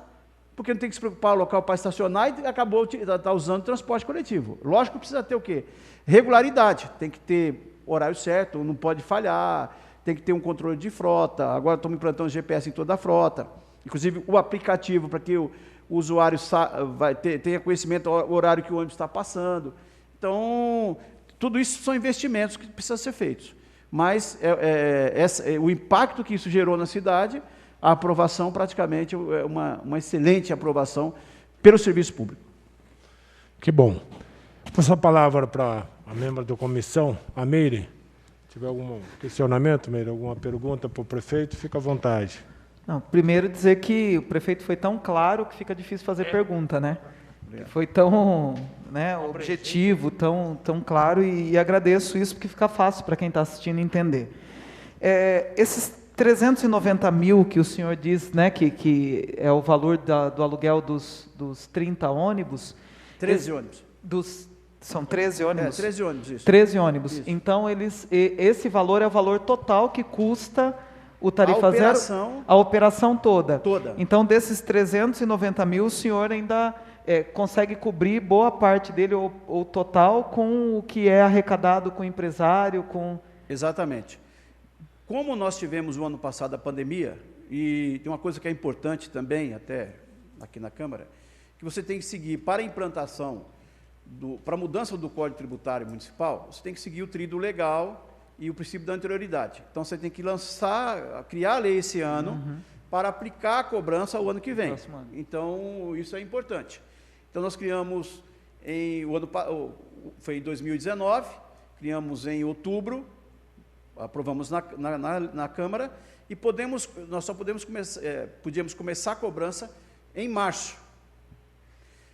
C: porque não tem que se preocupar o local para estacionar, e acabou tá usando transporte coletivo. Lógico que precisa ter o quê? Regularidade, tem que ter horário certo, não pode falhar, tem que ter um controle de frota, agora estamos implantando GPS em toda a frota, inclusive o aplicativo para que o usuário tenha conhecimento do horário que o ônibus está passando. Então, tudo isso são investimentos que precisam ser feitos. Mas o impacto que isso gerou na cidade, a aprovação praticamente é uma excelente aprovação pelo serviço público.
A: Que bom. Vou passar a palavra para a membro da comissão, a Meire. Se tiver algum questionamento, Meire, alguma pergunta para o prefeito, fica à vontade.
T: Não, primeiro dizer que o prefeito foi tão claro que fica difícil fazer pergunta, né? Foi tão objetivo, tão claro, e agradeço isso, porque fica fácil para quem está assistindo entender. Esses 390 mil que o senhor diz, né, que é o valor do aluguel dos 30 ônibus...
C: 13 ônibus.
T: São 13 ônibus?
C: 13 ônibus, isso.
T: 13 ônibus.
C: Isso.
T: Então, esse valor é o valor total que custa o Tarifa Zero, a operação toda.
C: Toda.
T: Então, desses 390 mil, o senhor ainda consegue cobrir boa parte dele, ou total, com o que é arrecadado com o empresário, com...
C: Exatamente. Como nós tivemos o ano passado a pandemia, e tem uma coisa que é importante também, até aqui na Câmara, que você tem que seguir para a implantação, para a mudança do Código Tributário Municipal, você tem que seguir o tríduo legal e o princípio da anterioridade. Então, você tem que criar a lei esse ano para aplicar a cobrança o ano que vem. Então, isso é importante. Então, nós criamos, foi em 2019, criamos em outubro, aprovamos na Câmara, e nós só podíamos começar a cobrança em março.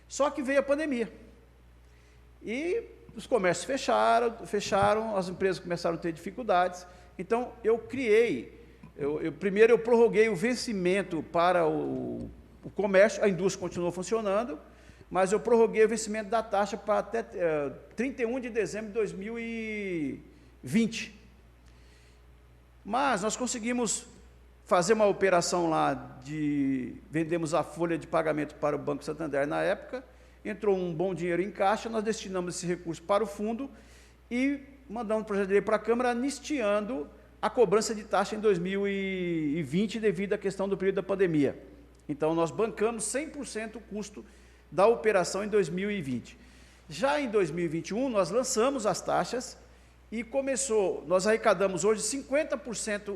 C: Só que veio a pandemia. E os comércios fecharam, as empresas começaram a ter dificuldades. Então, primeiro eu prorroguei o vencimento para o comércio, a indústria continuou funcionando, mas eu prorroguei o vencimento da taxa para até 31 de dezembro de 2020. Mas nós conseguimos fazer uma operação lá vendemos a folha de pagamento para o Banco Santander na época, entrou um bom dinheiro em caixa, nós destinamos esse recurso para o fundo e mandamos um projeto de lei para a Câmara anistiando a cobrança de taxa em 2020 devido à questão do período da pandemia. Então, nós bancamos 100% o custo da operação em 2020. Já em 2021, nós lançamos as taxas e nós arrecadamos hoje 50%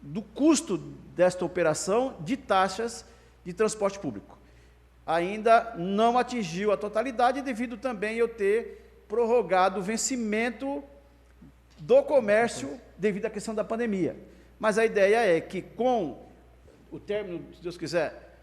C: do custo desta operação de taxas de transporte público. Ainda não atingiu a totalidade, devido também eu ter prorrogado o vencimento do comércio devido à questão da pandemia. Mas a ideia é que, com o término, se Deus quiser,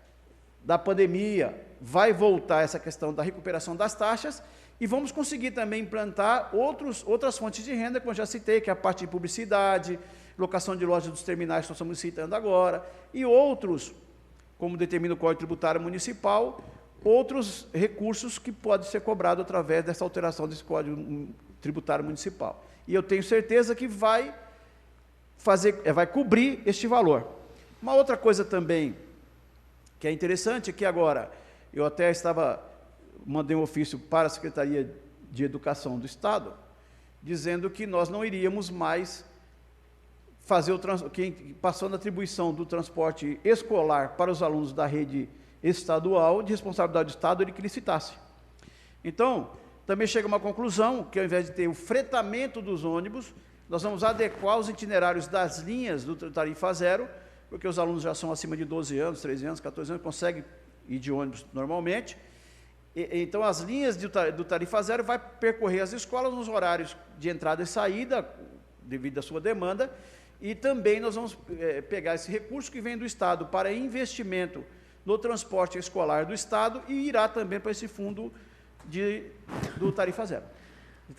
C: da pandemia, vai voltar essa questão da recuperação das taxas e vamos conseguir também implantar outras fontes de renda, como eu já citei, que é a parte de publicidade, locação de lojas dos terminais que nós estamos citando agora, e outros, como determina o Código Tributário Municipal, outros recursos que podem ser cobrados através dessa alteração desse Código Tributário Municipal. E eu tenho certeza que vai cobrir este valor. Uma outra coisa também que é interessante é que agora, eu até mandei um ofício para a Secretaria de Educação do Estado, dizendo que nós não iríamos mais fazer passando a atribuição do transporte escolar para os alunos da rede estadual, de responsabilidade do Estado, ele que licitasse. Então, também chega a uma conclusão, que ao invés de ter o fretamento dos ônibus, nós vamos adequar os itinerários das linhas do Tarifa Zero, porque os alunos já são acima de 12 anos, 13 anos, 14 anos, conseguem ir de ônibus normalmente. Então, as linhas do Tarifa Zero vai percorrer as escolas nos horários de entrada e saída, devido à sua demanda, e também nós vamos pegar esse recurso que vem do Estado para investimento no transporte escolar do Estado e irá também para esse fundo do Tarifa Zero.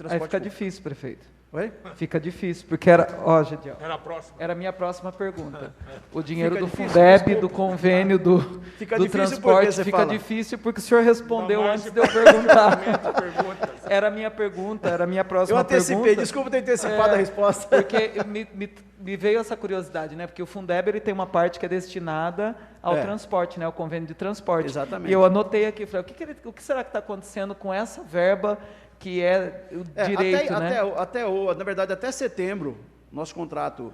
T: Aí fica difícil, prefeito.
C: Oi?
T: Fica difícil, porque Gediel,
A: era a próxima.
T: Era a minha próxima pergunta. O dinheiro do Fundeb, do convênio do transporte, fica difícil porque o senhor respondeu antes de eu perguntar. Era a minha pergunta, era a minha próxima pergunta.
C: Eu antecipei, desculpa ter antecipado a resposta.
T: Porque me veio essa curiosidade, né? Porque o Fundeb ele tem uma parte que é destinada ao transporte, né? O convênio de transporte.
C: Exatamente.
T: E eu anotei aqui, falei, o que será que está acontecendo com essa verba que é o direito, né?
C: Na verdade, até setembro, nosso contrato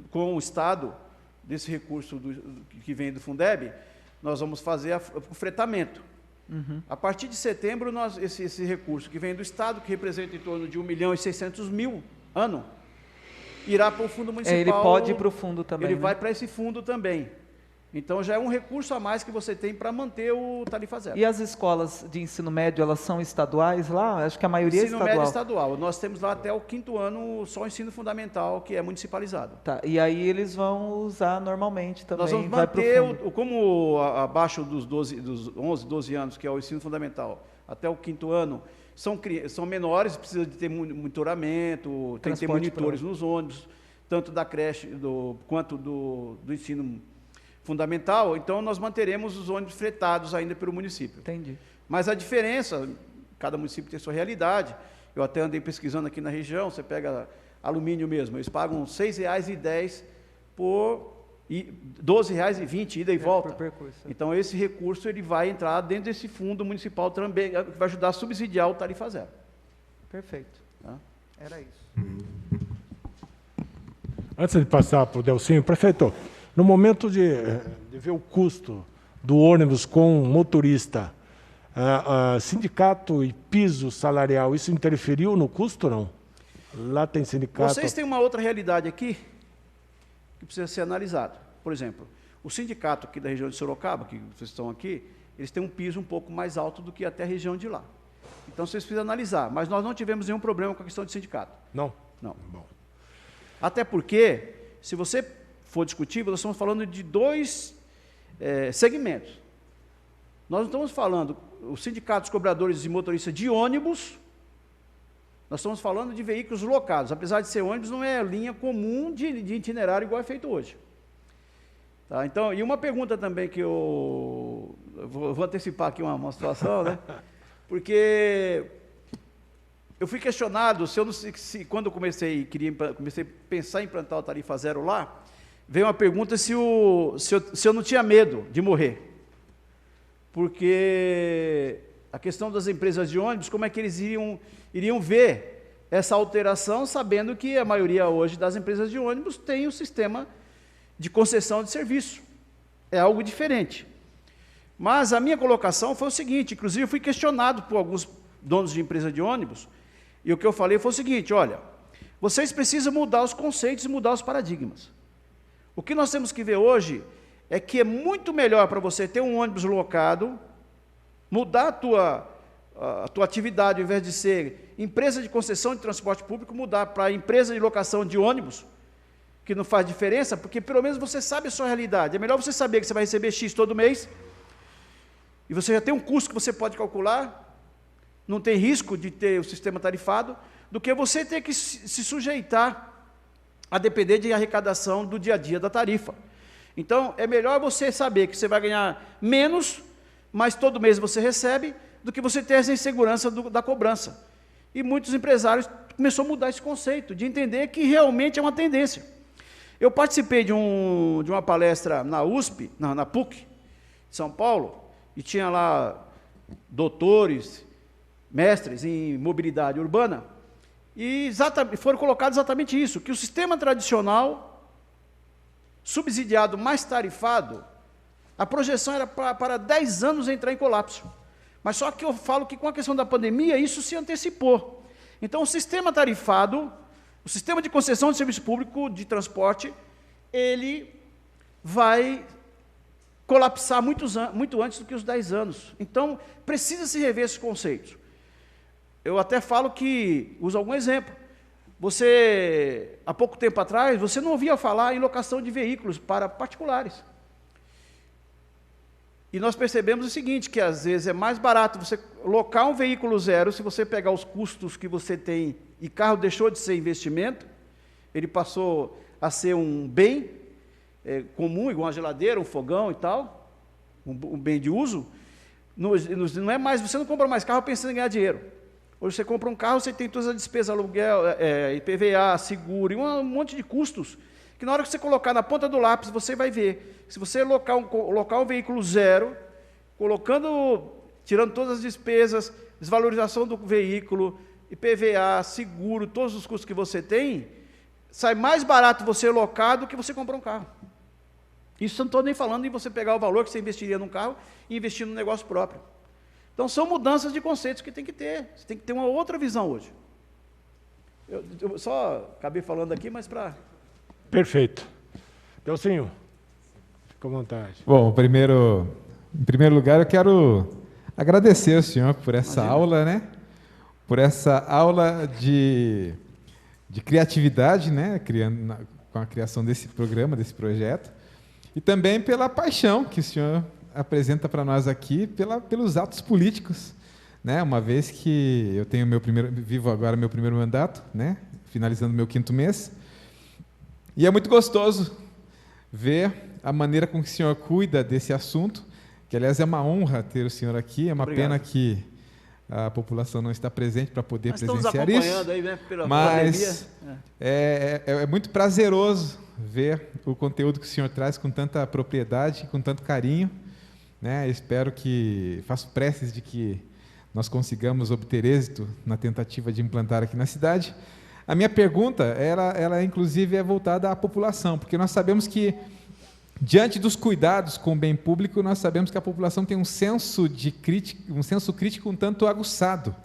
C: com o Estado, desse recurso que vem do Fundeb, nós vamos fazer o fretamento. A partir de setembro, esse recurso que vem do Estado, que representa em torno de 1.600.000 ano, irá para o Fundo Municipal.
T: Ele pode ir para o fundo também.
C: Ele vai para esse fundo também. Então, já é um recurso a mais que você tem para manter o Tarifa Zero.
T: E as escolas de ensino médio, elas são estaduais lá? Acho que a maioria é estadual.
C: Ensino médio estadual. Nós temos lá até o 5º ano só o ensino fundamental, que é municipalizado.
T: Tá. E aí eles vão usar normalmente também?
C: Nós vamos manter, como abaixo dos 11, 12 anos, que é o ensino fundamental, até o 5º ano, são menores, precisa de ter monitoramento, tem que ter monitores nos ônibus, tanto da creche quanto do ensino fundamental. Então, nós manteremos os ônibus fretados ainda pelo município.
T: Entendi.
C: Mas a diferença, cada município tem sua realidade. Eu até andei pesquisando aqui na região, você pega alumínio mesmo, eles pagam R$ 6,10 por R$12,20, ida e volta.
T: Por percurso.
C: Então, esse recurso ele vai entrar dentro desse fundo municipal também, que vai ajudar a subsidiar o tarifa zero.
T: Perfeito.
C: Tá?
T: Era isso.
A: Antes de passar para o Delcinho, prefeito, no momento de ver o custo do ônibus com motorista, sindicato e piso salarial, isso interferiu no custo ou não? Lá tem sindicato...
C: Vocês têm uma outra realidade aqui que precisa ser analisada. Por exemplo, o sindicato aqui da região de Sorocaba, que vocês estão aqui, eles têm um piso um pouco mais alto do que até a região de lá. Então, vocês precisam analisar. Mas nós não tivemos nenhum problema com a questão de sindicato.
A: Não?
C: Não. Bom. Até porque, se você for discutir, nós estamos falando de dois segmentos. Nós não estamos falando os sindicatos cobradores e motoristas de ônibus, nós estamos falando de veículos locados. Apesar de ser ônibus, não é linha comum de itinerário igual é feito hoje. Tá? Então, e uma pergunta também que eu vou antecipar aqui uma situação, né? Porque eu fui questionado, quando eu comecei a pensar em implantar o tarifa zero lá, veio uma pergunta se eu não tinha medo de morrer. Porque a questão das empresas de ônibus, como é que eles iriam ver essa alteração, sabendo que a maioria hoje das empresas de ônibus tem o sistema de concessão de serviço. É algo diferente. Mas a minha colocação foi o seguinte, inclusive eu fui questionado por alguns donos de empresa de ônibus, e o que eu falei foi o seguinte, olha, vocês precisam mudar os conceitos e mudar os paradigmas. O que nós temos que ver hoje é que é muito melhor para você ter um ônibus locado, mudar a tua atividade, ao invés de ser empresa de concessão de transporte público, mudar para empresa de locação de ônibus, que não faz diferença, porque pelo menos você sabe a sua realidade. É melhor você saber que você vai receber X todo mês, e você já tem um custo que você pode calcular, não tem risco de ter o sistema tarifado, do que você ter que se sujeitar a depender de arrecadação do dia a dia da tarifa. Então, é melhor você saber que você vai ganhar menos, mas todo mês você recebe, do que você ter essa insegurança da cobrança. E muitos empresários começaram a mudar esse conceito, de entender que realmente é uma tendência. Eu participei de uma palestra na USP, na PUC, de São Paulo, e tinha lá doutores, mestres em mobilidade urbana, e foram colocados exatamente isso, que o sistema tradicional, subsidiado mais tarifado, a projeção era para 10 anos entrar em colapso. Mas só que eu falo que com a questão da pandemia, isso se antecipou. Então, o sistema tarifado, o sistema de concessão de serviço público de transporte, ele vai colapsar muito antes do que os 10 anos. Então, precisa se rever esses conceitos. Eu até falo que, uso algum exemplo, há pouco tempo atrás, você não ouvia falar em locação de veículos para particulares. E nós percebemos o seguinte, que às vezes é mais barato você locar um veículo zero, se você pegar os custos que você tem, e carro deixou de ser investimento, ele passou a ser um bem comum, igual uma geladeira, um fogão e tal, um bem de uso, não é mais, você não compra mais carro pensando em ganhar dinheiro. Hoje você compra um carro, você tem todas as despesas, aluguel, IPVA, seguro, e um monte de custos, que na hora que você colocar na ponta do lápis, você vai ver. Se você colocar um veículo zero, tirando todas as despesas, desvalorização do veículo, IPVA, seguro, todos os custos que você tem, sai mais barato você locar do que você comprar um carro. Isso eu não estou nem falando em você pegar o valor que você investiria num carro e investir num negócio próprio. Então, são mudanças de conceitos que tem que ter. Você tem que ter uma outra visão hoje. Eu só acabei falando aqui, mas para...
A: Perfeito. Delcinho, fica à vontade.
B: Bom, em primeiro lugar, eu quero agradecer ao senhor por essa aula, né? Por essa aula de criatividade, né? Com a criação desse programa, desse projeto. E também pela paixão que o senhor apresenta para nós aqui pelos atos políticos, né? Uma vez que eu tenho vivo agora meu primeiro mandato, né? Finalizando meu 5º mês, e é muito gostoso ver a maneira com que o senhor cuida desse assunto, que aliás é uma honra ter o senhor aqui, é uma pena que a população não está presente para poder
C: Nós
B: presenciar
C: estamos
B: isso.
C: acompanhando aí, né, pela
B: Mas
C: pandemia.
B: é muito prazeroso ver o conteúdo que o senhor traz com tanta propriedade, com tanto carinho, né? Espero que, faço preces de que nós consigamos obter êxito na tentativa de implantar aqui na cidade. A minha pergunta, ela inclusive é voltada à população, porque nós sabemos que, diante dos cuidados com o bem público, nós sabemos que a população tem um senso crítico um tanto aguçado.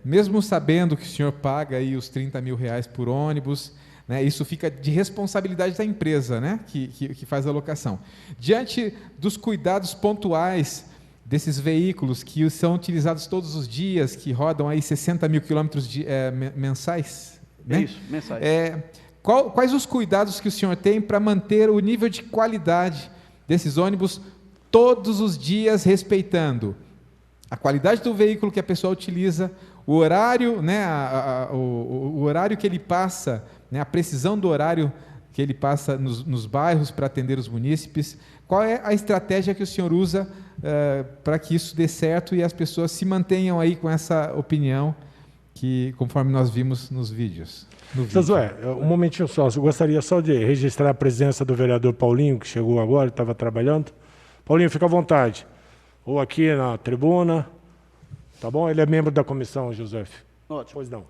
B: Mesmo sabendo que o senhor paga aí os R$30 mil por ônibus, né, isso fica de responsabilidade da empresa, né, que faz a locação. Diante dos cuidados pontuais desses veículos que são utilizados todos os dias, que rodam aí 60 mil quilômetros mensais, né?
C: Isso, mensais.
B: Quais os cuidados que o senhor tem para manter o nível de qualidade desses ônibus todos os dias, respeitando a qualidade do veículo que a pessoa utiliza, o horário, né, o horário que ele passa, né, a precisão do horário que ele passa nos bairros para atender os munícipes? Qual é a estratégia que o senhor usa para que isso dê certo e as pessoas se mantenham aí com essa opinião que, conforme nós vimos nos vídeos?
A: Josué, um momentinho só. Eu gostaria só de registrar a presença do vereador Paulinho, que chegou agora, estava trabalhando. Paulinho, fica à vontade. Ou aqui na tribuna, tá bom? Ele é membro da comissão, José.
C: Ótimo.
A: Pois não.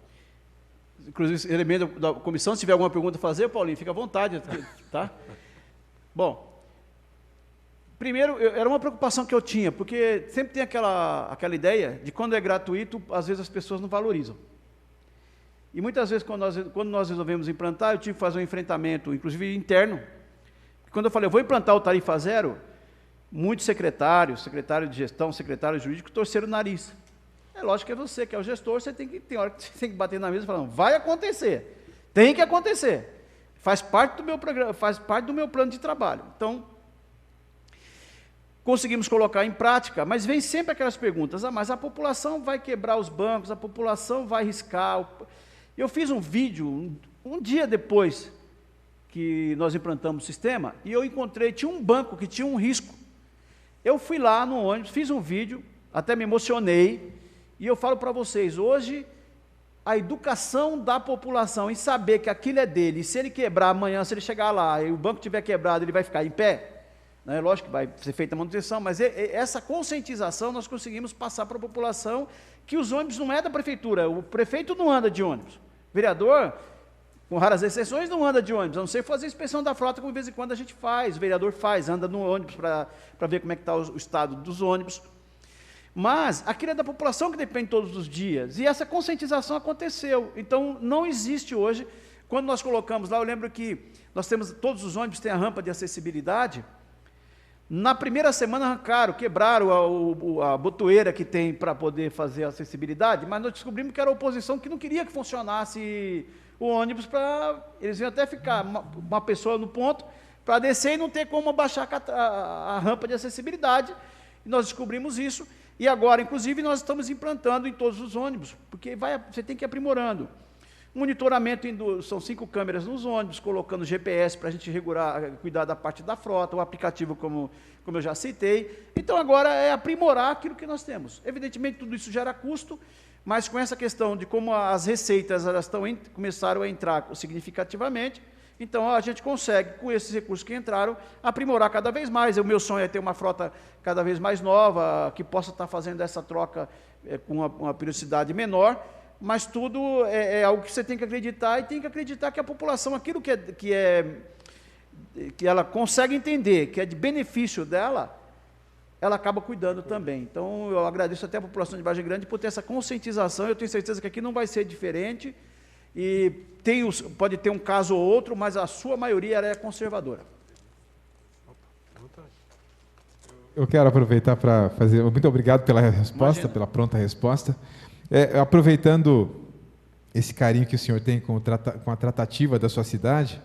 C: Inclusive, ele é membro da comissão. Se tiver alguma pergunta a fazer, Paulinho, fica à vontade, tá? Bom, primeiro, era uma preocupação que eu tinha, porque sempre tem aquela ideia de quando é gratuito, às vezes as pessoas não valorizam. E muitas vezes, quando nós resolvemos implantar, eu tive que fazer um enfrentamento, inclusive interno. Quando eu falei, eu vou implantar o tarifa zero, muitos secretários, secretário de gestão, secretário jurídico, torceram o nariz. É lógico que é você, que é o gestor, tem hora que você tem que bater na mesa e falar, vai acontecer, tem que acontecer. Faz parte do meu programa, faz parte do meu plano de trabalho. Então, conseguimos colocar em prática, mas vem sempre aquelas perguntas, mas a população vai quebrar os bancos, a população vai riscar. Eu fiz um vídeo, um dia depois que nós implantamos o sistema, e eu tinha um banco que tinha um risco. Eu fui lá no ônibus, fiz um vídeo, até me emocionei, e eu falo para vocês, hoje, a educação da população em saber que aquilo é dele, e se ele quebrar amanhã, se ele chegar lá, e o banco estiver quebrado, ele vai ficar em pé, né? Lógico que vai ser feita a manutenção, mas essa conscientização nós conseguimos passar para a população que os ônibus não é da prefeitura, o prefeito não anda de ônibus, o vereador, com raras exceções, não anda de ônibus, a não ser fazer inspeção da frota, como de vez em quando a gente faz, o vereador faz, anda no ônibus para ver como é que está o estado dos ônibus. Mas aquilo é da população que depende todos os dias, e essa conscientização aconteceu. Então, não existe hoje, quando nós colocamos lá, eu lembro que nós temos, todos os ônibus têm a rampa de acessibilidade. Na primeira semana arrancaram, quebraram a botoeira que tem para poder fazer a acessibilidade, mas nós descobrimos que era a oposição que não queria que funcionasse o ônibus, eles iam até ficar uma pessoa no ponto, para descer e não ter como abaixar a rampa de acessibilidade, e nós descobrimos isso, e agora, inclusive, nós estamos implantando em todos os ônibus, porque você tem que ir aprimorando. Monitoramento, são 5 câmeras nos ônibus, colocando GPS para a gente cuidar da parte da frota, o aplicativo, como eu já citei. Então, agora é aprimorar aquilo que nós temos. Evidentemente, tudo isso gera custo, mas com essa questão de como as receitas começaram a entrar significativamente, então a gente consegue, com esses recursos que entraram, aprimorar cada vez mais. O meu sonho é ter uma frota cada vez mais nova, que possa estar fazendo essa troca com uma periodicidade menor, mas tudo é algo que você tem que acreditar, e tem que acreditar que a população, aquilo que ela consegue entender, que é de benefício dela, ela acaba cuidando também. Então, eu agradeço até a população de Vargem Grande por ter essa conscientização. Eu tenho certeza que aqui não vai ser diferente, e pode ter um caso ou outro, mas a sua maioria ela é conservadora.
B: Eu quero aproveitar para fazer... Muito obrigado pela resposta, Imagina. Pela pronta resposta. Aproveitando esse carinho que o senhor tem com a tratativa da sua cidade,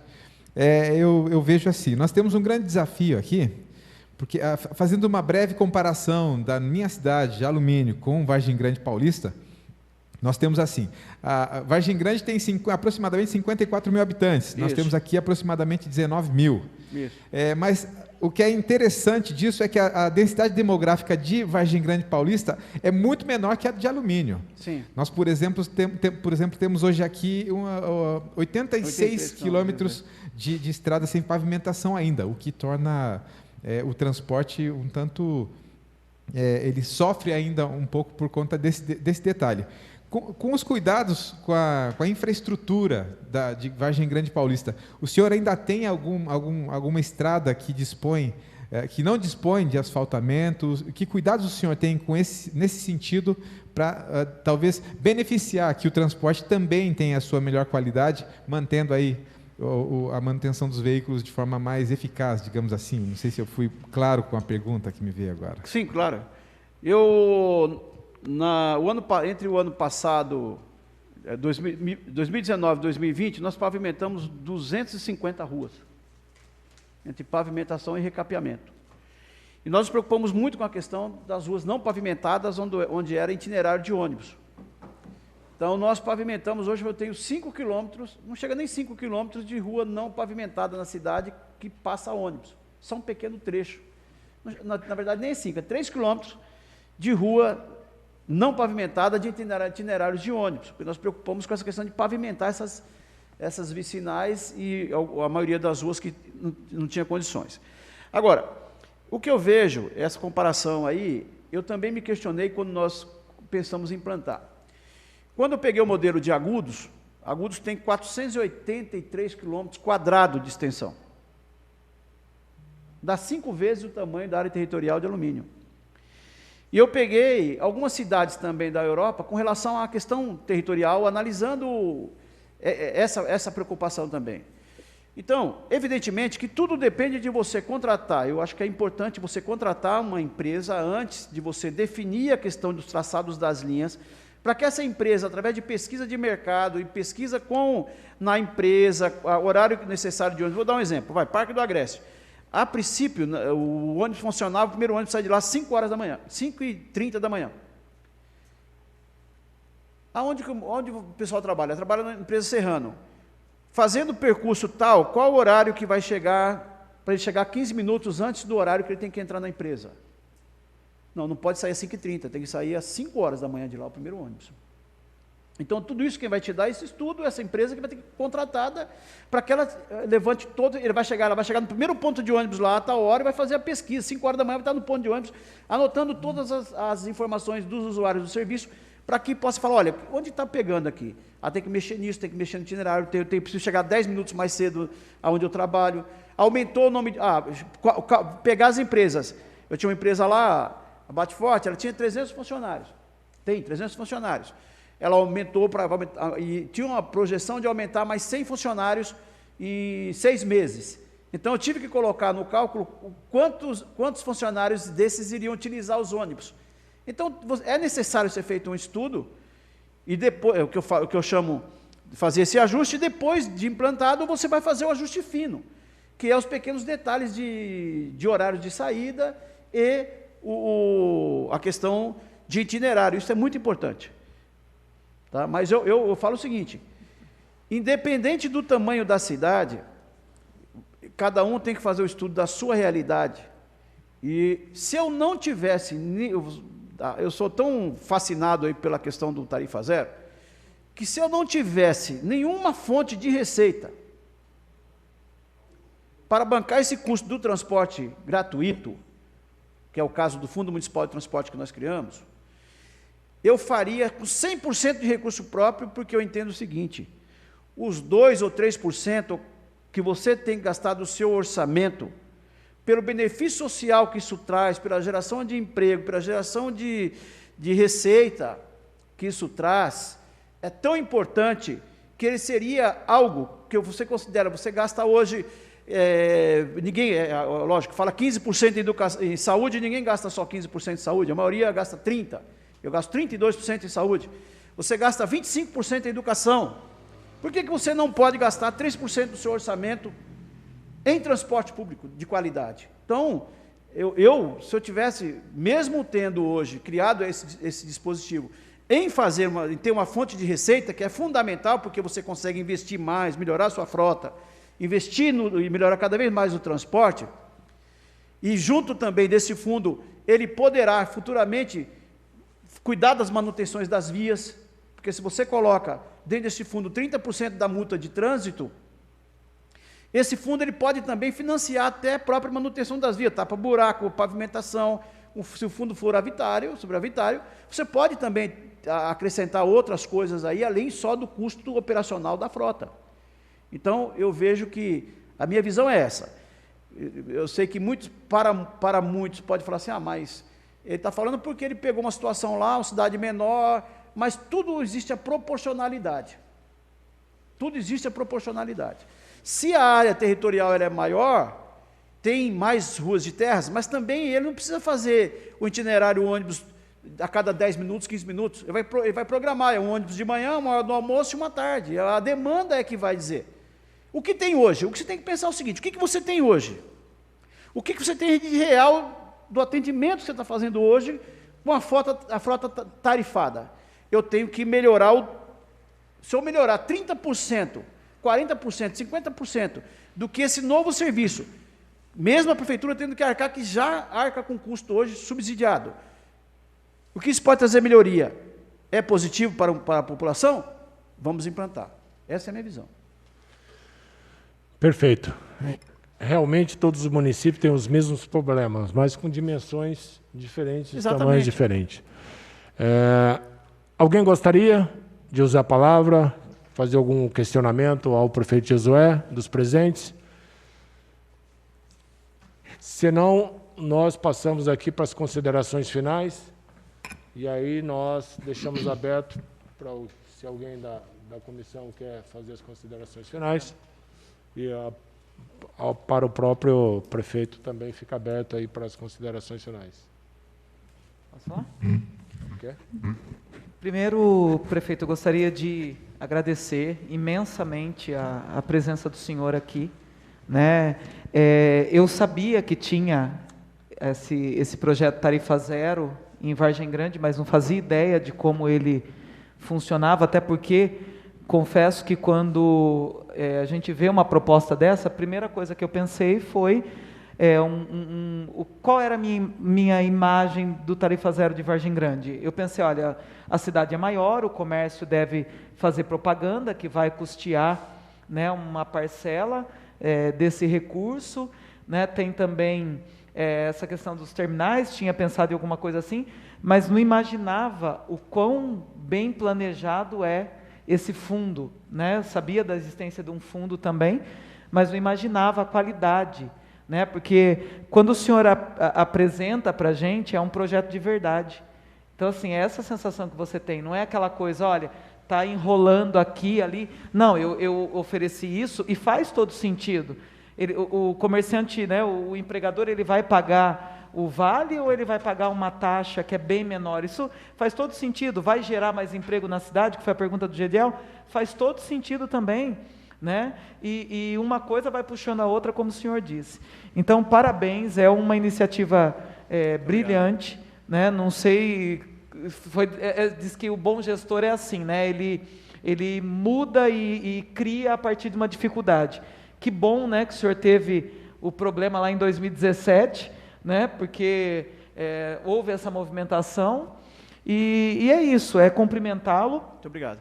B: eu vejo assim, nós temos um grande desafio aqui, porque fazendo uma breve comparação da minha cidade de Alumínio com Vargem Grande Paulista, nós temos assim, a Vargem Grande tem aproximadamente 54 mil habitantes, Isso. Nós temos aqui aproximadamente 19 mil. Isso. Mas o que é interessante disso é que a densidade demográfica de Vargem Grande Paulista é muito menor que a de Alumínio.
C: Sim.
B: Nós, por exemplo, temos hoje aqui 86 quilômetros de estrada sem pavimentação ainda, o que torna o transporte um tanto... ele sofre ainda um pouco por conta desse detalhe. Com os cuidados com a infraestrutura de Vargem Grande Paulista, o senhor ainda tem alguma estrada que não dispõe de asfaltamento? Que cuidados o senhor tem nesse sentido para talvez beneficiar que o transporte também tenha a sua melhor qualidade, mantendo aí a manutenção dos veículos de forma mais eficaz, digamos assim? Não sei se eu fui claro com a pergunta que me veio agora.
C: Sim, claro. Entre o ano passado, 2019 e 2020, nós pavimentamos 250 ruas, entre pavimentação e recapeamento. E nós nos preocupamos muito com a questão das ruas não pavimentadas, onde era itinerário de ônibus. Então, nós pavimentamos, hoje eu tenho 5 quilômetros, não chega nem 5 quilômetros de rua não pavimentada na cidade que passa ônibus. Só um pequeno trecho. Na verdade, nem é 5, é 3 quilômetros de rua não pavimentada de itinerários de ônibus, porque nós preocupamos com essa questão de pavimentar essas vicinais e a maioria das ruas que não tinha condições. Agora, o que eu vejo, essa comparação aí, eu também me questionei quando nós pensamos em implantar. Quando eu peguei o modelo de Agudos tem 483 quilômetros quadrados de extensão. Dá 5 vezes o tamanho da área territorial de Alumínio. E eu peguei algumas cidades também da Europa com relação à questão territorial, analisando essa preocupação também. Então, evidentemente que tudo depende de você contratar. Eu acho que é importante você contratar uma empresa antes de você definir a questão dos traçados das linhas, para que essa empresa, através de pesquisa de mercado e pesquisa na empresa, o horário necessário de ônibus. Vou dar um exemplo, Parque do Agreste. A princípio, o ônibus funcionava, o primeiro ônibus sai de lá às 5 horas da manhã, 5h30 da manhã. Onde o pessoal trabalha? Trabalha na empresa Serrano. Fazendo o percurso tal, qual o horário que vai chegar, para ele chegar 15 minutos antes do horário que ele tem que entrar na empresa? Não pode sair às 5h30, tem que sair às 5 horas da manhã de lá, o primeiro ônibus. Então, tudo isso quem vai te dar esse estudo, essa empresa que vai ter que ser contratada para que ela levante todo, ela vai chegar no primeiro ponto de ônibus lá, a tal hora, e vai fazer a pesquisa, 5 horas da manhã vai estar no ponto de ônibus, anotando todas as informações dos usuários do serviço, para que possa falar, olha, onde está pegando aqui? Tem que mexer nisso, tem que mexer no itinerário, preciso chegar 10 minutos mais cedo aonde eu trabalho. Aumentou o nome, pegar as empresas. Eu tinha uma empresa lá, a Bateforte, ela tinha 300 funcionários, tem 300 funcionários. Ela aumentou e tinha uma projeção de aumentar mais 100 funcionários em 6 meses. Então, eu tive que colocar no cálculo quantos funcionários desses iriam utilizar os ônibus. Então, é necessário ser feito um estudo, e depois, o que eu chamo de fazer esse ajuste, e depois de implantado, você vai fazer o ajuste fino, que é os pequenos detalhes de horário de saída e a questão de itinerário. Isso é muito importante. Tá? Mas eu falo o seguinte, independente do tamanho da cidade, cada um tem que fazer o estudo da sua realidade. E se eu não tivesse, eu sou tão fascinado aí pela questão do tarifa zero, que se eu não tivesse nenhuma fonte de receita para bancar esse custo do transporte gratuito, que é o caso do Fundo Municipal de Transporte que nós criamos, eu faria com 100% de recurso próprio, porque eu entendo o seguinte, os 2 ou 3% que você tem que gastar do seu orçamento, pelo benefício social que isso traz, pela geração de emprego, pela geração de receita que isso traz, é tão importante que ele seria algo que você considera, você gasta hoje, lógico, fala 15% em saúde, ninguém gasta só 15% em saúde, a maioria gasta 30%. Eu gasto 32% em saúde. Você gasta 25% em educação. Por que você não pode gastar 3% do seu orçamento em transporte público de qualidade? Então, se eu tivesse, mesmo tendo hoje criado esse dispositivo, em ter uma fonte de receita, que é fundamental, porque você consegue investir mais, melhorar a sua frota, investir e melhorar cada vez mais o transporte, E junto também desse fundo, ele poderá futuramente cuidar das manutenções das vias, porque se você coloca dentro desse fundo 30% da multa de trânsito, esse fundo ele pode também financiar até a própria manutenção das vias, tapa-buraco, pavimentação. Se o fundo for superavitário, você pode também acrescentar outras coisas aí, além só do custo operacional da frota. Então, eu vejo que a minha visão é essa. Eu sei que para muitos pode falar assim, mas ele está falando porque ele pegou uma situação lá, uma cidade menor, mas tudo existe a proporcionalidade. Tudo existe a proporcionalidade. Se a área territorial ela é maior, tem mais ruas de terras, mas também ele não precisa fazer o itinerário ônibus a cada 10 minutos, 15 minutos. Ele vai programar um ônibus de manhã, uma hora do almoço e uma tarde. A demanda é que vai dizer. O que tem hoje? O que você tem que pensar é o seguinte, o que você tem hoje? O que você tem de real do atendimento que você está fazendo hoje com a frota tarifada? Eu tenho que melhorar, se eu melhorar 30%, 40%, 50% do que esse novo serviço, mesmo a prefeitura tendo que arcar, que já arca com custo hoje subsidiado. O que isso pode trazer melhoria? É positivo para a população? Vamos implantar. Essa é a minha visão.
A: Perfeito. Realmente todos os municípios têm os mesmos problemas, mas com dimensões diferentes, tamanhos diferentes. Alguém gostaria de usar a palavra, fazer algum questionamento ao prefeito Josué, dos presentes? Senão, nós passamos aqui para as considerações finais, e aí nós deixamos aberto para se alguém da comissão quer fazer as considerações finais, e para o próprio prefeito também fica aberto aí para as considerações finais.
T: Posso falar?
A: Quer?
T: Primeiro, prefeito, eu gostaria de agradecer imensamente a presença do senhor aqui, né? Eu sabia que tinha esse projeto Tarifa Zero em Vargem Grande, mas não fazia ideia de como ele funcionava, até porque confesso que quando a gente vê uma proposta dessa, a primeira coisa que eu pensei foi qual era a minha imagem do Tarifa Zero de Vargem Grande. Eu pensei, olha, a cidade é maior, o comércio deve fazer propaganda, que vai custear, né, uma parcela desse recurso, né, tem também essa questão dos terminais, tinha pensado em alguma coisa assim, mas não imaginava o quão bem planejado é esse fundo, né? Sabia da existência de um fundo também, mas não imaginava a qualidade, né? Porque quando o senhor apresenta para a gente, é um projeto de verdade. Então, assim, essa sensação que você tem, não é aquela coisa, olha, está enrolando aqui, ali. Não, eu ofereci isso e faz todo sentido. O comerciante, né, o empregador, ele vai pagar o vale ou ele vai pagar uma taxa que é bem menor? Isso faz todo sentido. Vai gerar mais emprego na cidade, que foi a pergunta do Gediel? Faz todo sentido também, né? E uma coisa vai puxando a outra, como o senhor disse. Então, parabéns, é uma iniciativa brilhante, né? Não sei, diz que o bom gestor é assim, né? Ele muda e cria a partir de uma dificuldade. Que bom, né, que o senhor teve o problema lá em 2017, né, porque houve essa movimentação, e é isso, é cumprimentá-lo.
C: Muito obrigado.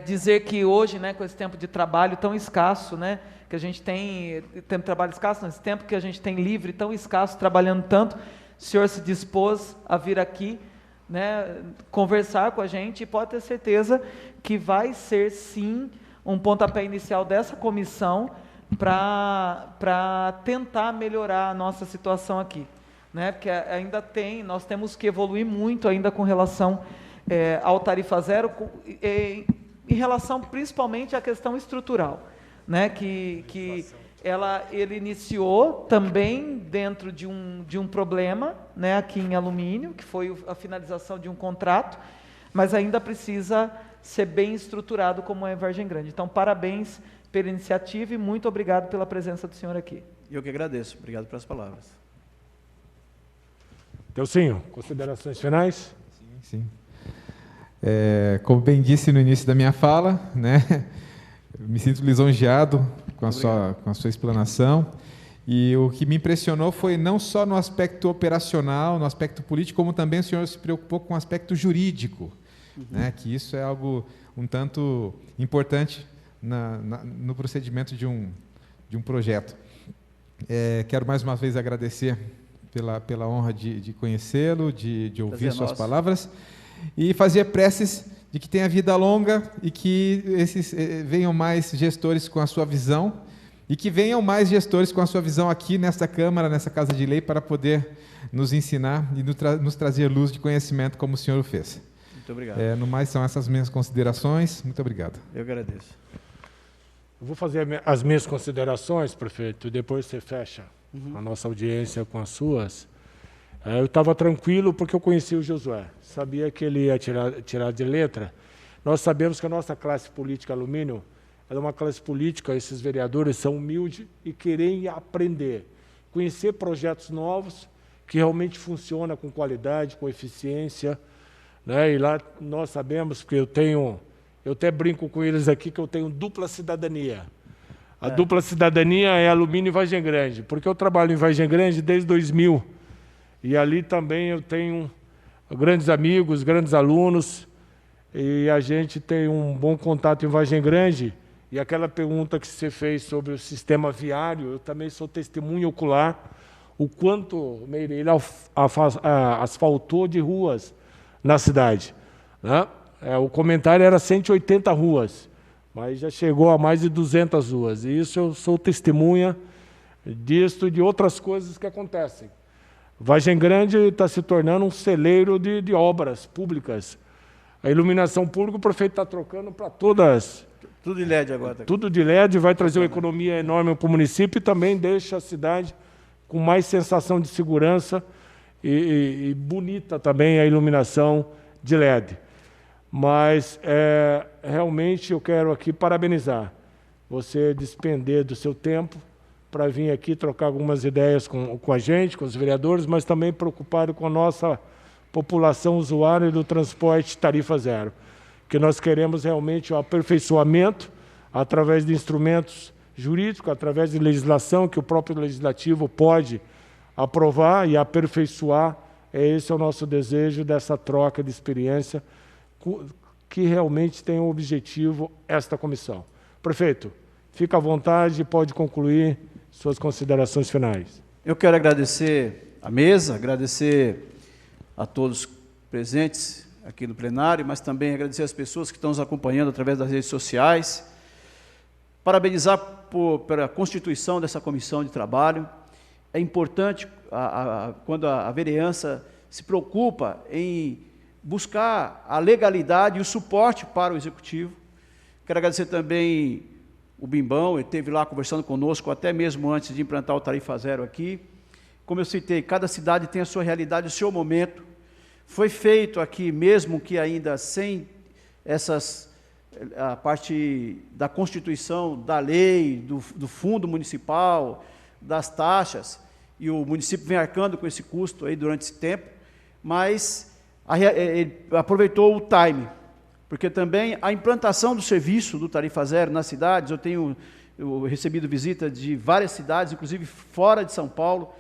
T: Dizer que hoje, né, com esse tempo de trabalho tão escasso, né, que a gente tem tempo de trabalho escasso, nesse tempo que a gente tem livre, tão escasso, trabalhando tanto, o senhor se dispôs a vir aqui, né, conversar com a gente, e pode ter certeza que vai ser, sim, um pontapé inicial dessa comissão para tentar melhorar a nossa situação aqui, né? Porque nós temos que evoluir muito ainda com relação ao Tarifa Zero, em relação principalmente à questão estrutural, né? Que ele iniciou também dentro de um problema, né? Aqui em alumínio, que foi a finalização de um contrato, mas ainda precisa ser bem estruturado como é em Vargem Grande. Então, parabéns pela iniciativa e muito obrigado pela presença do senhor aqui.
C: Eu que agradeço. Obrigado pelas palavras.
A: Delcinho, considerações finais?
B: Sim. Como bem disse no início da minha fala, né, me sinto lisonjeado com a sua explanação, E o que me impressionou foi não só no aspecto operacional, no aspecto político, como também o senhor se preocupou com o aspecto jurídico, né? Que isso é algo um tanto importante no procedimento de um projeto. Quero mais uma vez agradecer pela honra de conhecê-lo, de ouvir suas palavras, e fazer preces de que tenha vida longa e que venham mais gestores com a sua visão, e que venham mais gestores com a sua visão aqui nesta Câmara, nessa Casa de Lei, para poder nos ensinar e nos trazer luz de conhecimento como o senhor o fez.
C: Muito obrigado.
B: No mais, são essas minhas considerações. Muito obrigado.
C: Eu agradeço.
A: Eu vou fazer as minhas considerações, prefeito, e depois você fecha a nossa audiência com as suas. Eu estava tranquilo porque eu conhecia o Josué, sabia que ele ia tirar de letra. Nós sabemos que a nossa classe política Alumínio, ela é uma classe política, esses vereadores são humildes e querem aprender, conhecer projetos novos que realmente funcionam com qualidade, com eficiência, né? E lá nós sabemos que eu até brinco com eles aqui que eu tenho dupla cidadania. A dupla cidadania é Alumínio e Vargem Grande, porque eu trabalho em Vargem Grande desde 2000, e ali também eu tenho grandes amigos, grandes alunos, e a gente tem um bom contato em Vargem Grande. E aquela pergunta que você fez sobre o sistema viário, eu também sou testemunha ocular, o quanto o Meireira asfaltou de ruas na cidade, né? O comentário era 180 ruas, mas já chegou a mais de 200 ruas. E isso eu sou testemunha disso e de outras coisas que acontecem. Vargem Grande está se tornando um celeiro de obras públicas. A iluminação pública, o prefeito está trocando para todas.
C: Tudo de LED agora.
A: Tudo de LED, vai trazer uma economia enorme para o município e também deixa a cidade com mais sensação de segurança e bonita também a iluminação de LED. Mas, realmente, eu quero aqui parabenizar você despender do seu tempo para vir aqui trocar algumas ideias com a gente, com os vereadores, mas também preocupado com a nossa população usuária do transporte tarifa zero, que nós queremos realmente o aperfeiçoamento através de instrumentos jurídicos, através de legislação que o próprio legislativo pode aprovar e aperfeiçoar. Esse é o nosso desejo dessa troca de experiência que realmente tem o objetivo esta comissão. Prefeito, fica à vontade, pode concluir suas considerações finais.
C: Eu quero agradecer a mesa, agradecer a todos presentes aqui no plenário, mas também agradecer as pessoas que estão nos acompanhando através das redes sociais, parabenizar pela constituição dessa comissão de trabalho. É importante quando a vereança se preocupa em buscar a legalidade e o suporte para o Executivo. Quero agradecer também o Bimbão, ele esteve lá conversando conosco, até mesmo antes de implantar o Tarifa Zero aqui. Como eu citei, cada cidade tem a sua realidade, o seu momento. Foi feito aqui, mesmo que ainda sem a parte da Constituição, da lei, do fundo municipal, das taxas, e o município vem arcando com esse custo aí durante esse tempo, mas ele aproveitou o time, porque também a implantação do serviço do Tarifa Zero nas cidades, eu tenho recebido visita de várias cidades, inclusive fora de São Paulo.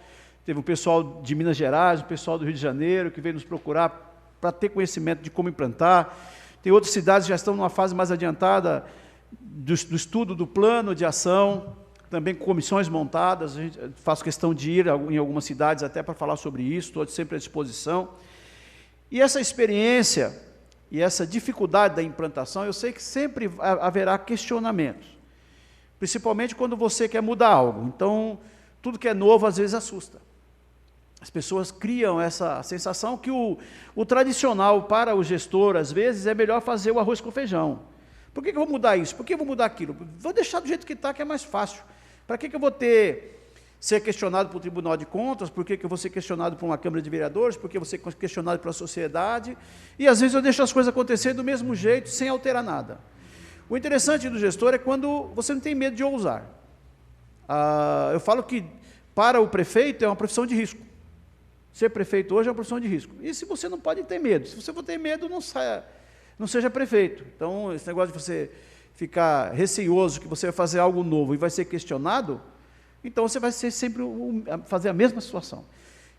C: Teve o pessoal de Minas Gerais, o pessoal do Rio de Janeiro, que veio nos procurar para ter conhecimento de como implantar. Tem outras cidades que já estão numa fase mais adiantada do estudo do plano de ação, também com comissões montadas. Faço questão de ir em algumas cidades até para falar sobre isso, estou sempre à disposição. E essa experiência e essa dificuldade da implantação, eu sei que sempre haverá questionamentos, principalmente quando você quer mudar algo. Então, tudo que é novo às vezes assusta. As pessoas criam essa sensação que o tradicional para o gestor, às vezes, é melhor fazer o arroz com feijão. Por que eu vou mudar isso? Por que eu vou mudar aquilo? Vou deixar do jeito que está, que é mais fácil. Para que eu vou ser questionado por Tribunal de Contas? Por que eu vou ser questionado por uma Câmara de Vereadores? Por que eu vou ser questionado pela sociedade? E, às vezes, eu deixo as coisas acontecerem do mesmo jeito, sem alterar nada. O interessante do gestor é quando você não tem medo de ousar. Eu falo que, para o prefeito, é uma profissão de risco. Ser prefeito hoje é uma profissão de risco. E se você não pode ter medo? Se você for ter medo, não seja prefeito. Então, esse negócio de você ficar receoso que você vai fazer algo novo e vai ser questionado, Então você vai ser sempre fazer a mesma situação.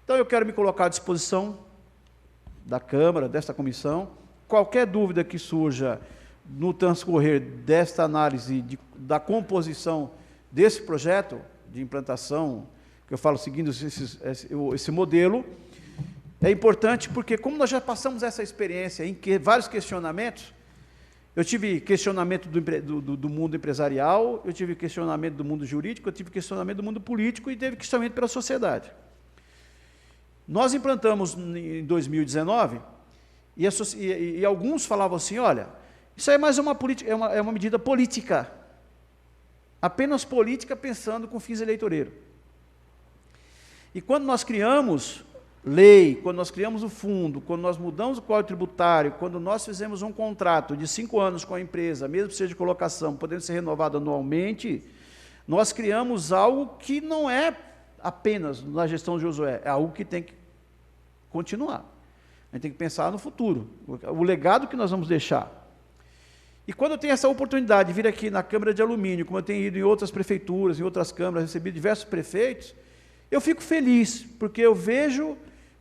C: Então eu quero me colocar à disposição da Câmara, desta comissão. Qualquer dúvida que surja no transcorrer desta análise da composição desse projeto de implantação, que eu falo seguindo esse modelo, é importante porque, como nós já passamos essa experiência em vários questionamentos, eu tive questionamento do mundo empresarial, eu tive questionamento do mundo jurídico, eu tive questionamento do mundo político e teve questionamento pela sociedade. Nós implantamos em 2019 e alguns falavam assim, olha, isso aí é mais uma medida política, apenas política pensando com fins eleitoreiros. E quando nós criamos lei, quando nós criamos o fundo, quando nós mudamos o Código Tributário, quando nós fizemos um contrato de 5 anos com a empresa, mesmo que seja de colocação, podendo ser renovado anualmente, nós criamos algo que não é apenas na gestão de Josué, é algo que tem que continuar. A gente tem que pensar no futuro, o legado que nós vamos deixar. E quando eu tenho essa oportunidade de vir aqui na Câmara de Alumínio, como eu tenho ido em outras prefeituras, em outras câmaras, recebido diversos prefeitos, eu fico feliz, porque eu vejo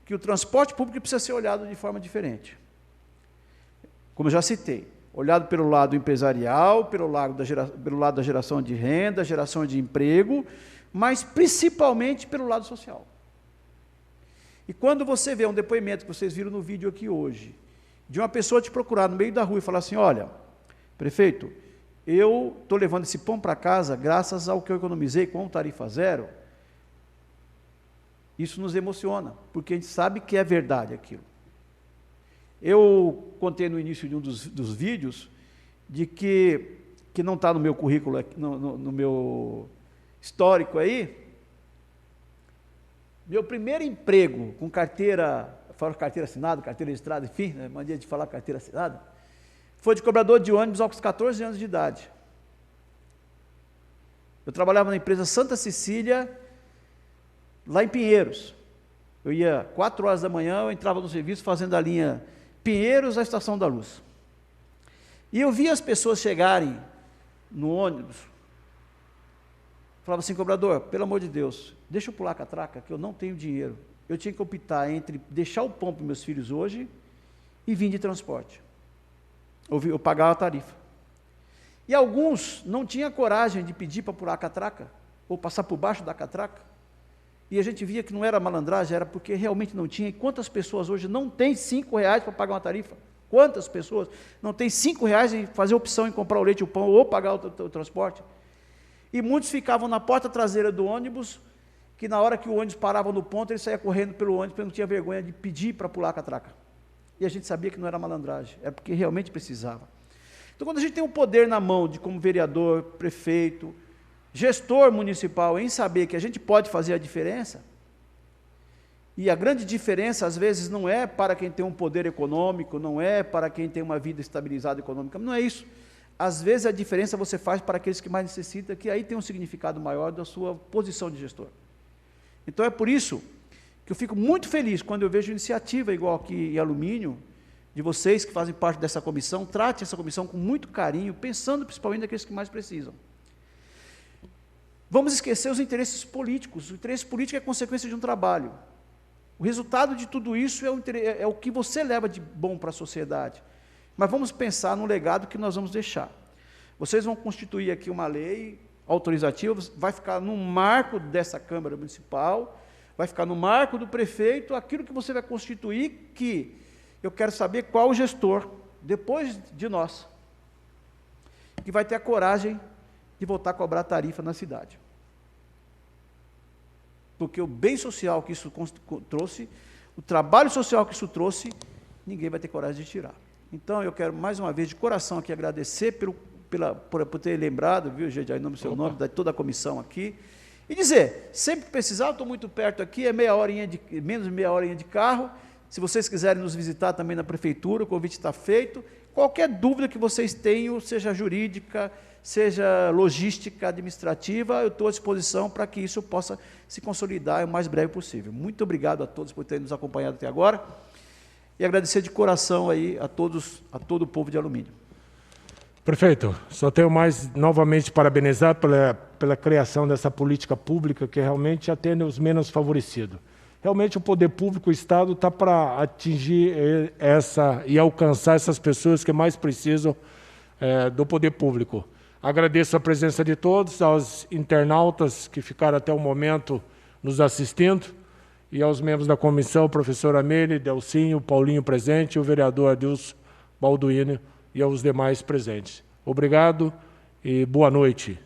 C: que o transporte público precisa ser olhado de forma diferente. Como eu já citei, olhado pelo lado empresarial, pelo lado da geração de renda, geração de emprego, mas principalmente pelo lado social. E quando você vê um depoimento que vocês viram no vídeo aqui hoje, de uma pessoa te procurar no meio da rua e falar assim, olha, prefeito, eu estou levando esse pão para casa graças ao que eu economizei com tarifa zero, isso nos emociona, porque a gente sabe que é verdade aquilo. Eu contei no início de um dos vídeos, de que não está no meu currículo, no meu histórico aí, meu primeiro emprego com carteira, falo carteira assinada, carteira registrada, enfim, né, mania de falar carteira assinada, foi de cobrador de ônibus aos 14 anos de idade. Eu trabalhava na empresa Santa Cecília, lá em Pinheiros. Eu ia 4 horas da manhã, eu entrava no serviço fazendo a linha Pinheiros à Estação da Luz. E eu via as pessoas chegarem no ônibus, falava assim, cobrador, pelo amor de Deus, deixa eu pular a catraca, que eu não tenho dinheiro. Eu tinha que optar entre deixar o pão para meus filhos hoje e vir de transporte. Eu pagava a tarifa. E alguns não tinham coragem de pedir para pular a catraca, ou passar por baixo da catraca. E a gente via que não era malandragem, era porque realmente não tinha. E quantas pessoas hoje não têm R$5 para pagar uma tarifa? Quantas pessoas não têm R$5 em fazer opção em comprar o leite e o pão ou pagar o transporte? E muitos ficavam na porta traseira do ônibus, que na hora que o ônibus parava no ponto, ele saía correndo pelo ônibus, porque não tinha vergonha de pedir para pular a catraca. E a gente sabia que não era malandragem, é porque realmente precisava. Então, quando a gente tem o poder na mão de, como vereador, prefeito, gestor municipal, em saber que a gente pode fazer a diferença, e a grande diferença, às vezes, não é para quem tem um poder econômico, não é para quem tem uma vida estabilizada econômica, não é isso. Às vezes, a diferença você faz para aqueles que mais necessitam, que aí tem um significado maior da sua posição de gestor. Então, é por isso que eu fico muito feliz quando eu vejo iniciativa igual aqui em Alumínio, de vocês que fazem parte dessa comissão, trate essa comissão com muito carinho, pensando principalmente naqueles que mais precisam. Vamos esquecer os interesses políticos. O interesse político é consequência de um trabalho. O resultado de tudo isso é o que você leva de bom para a sociedade. Mas vamos pensar no legado que nós vamos deixar. Vocês vão constituir aqui uma lei autorizativa, vai ficar no marco dessa Câmara Municipal, vai ficar no marco do prefeito, aquilo que você vai constituir, que eu quero saber qual o gestor, depois de nós, que vai ter a coragem de voltar a cobrar tarifa na cidade. Porque o bem social que isso trouxe, o trabalho social que isso trouxe, ninguém vai ter coragem de tirar. Então, eu quero, mais uma vez, de coração aqui, agradecer por ter lembrado, viu, Gediai, em nome do seu nome, de toda a comissão aqui, e dizer, sempre que precisar, eu estou muito perto aqui, é menos de meia horinha de carro, se vocês quiserem nos visitar também na prefeitura, o convite está feito, qualquer dúvida que vocês tenham, seja jurídica, seja logística, administrativa, eu estou à disposição para que isso possa se consolidar o mais breve possível. Muito obrigado a todos por terem nos acompanhado até agora e agradecer de coração aí a todo o povo de Alumínio.
A: Prefeito, só tenho mais novamente parabenizar pela criação dessa política pública que realmente atende os menos favorecidos. Realmente o poder público, o Estado, está para atingir e alcançar essas pessoas que mais precisam do poder público. Agradeço a presença de todos, aos internautas que ficaram até o momento nos assistindo, e aos membros da comissão, o professor Amélie, Delcinho, Paulinho presente, o vereador Adilson Balduino e aos demais presentes. Obrigado e boa noite.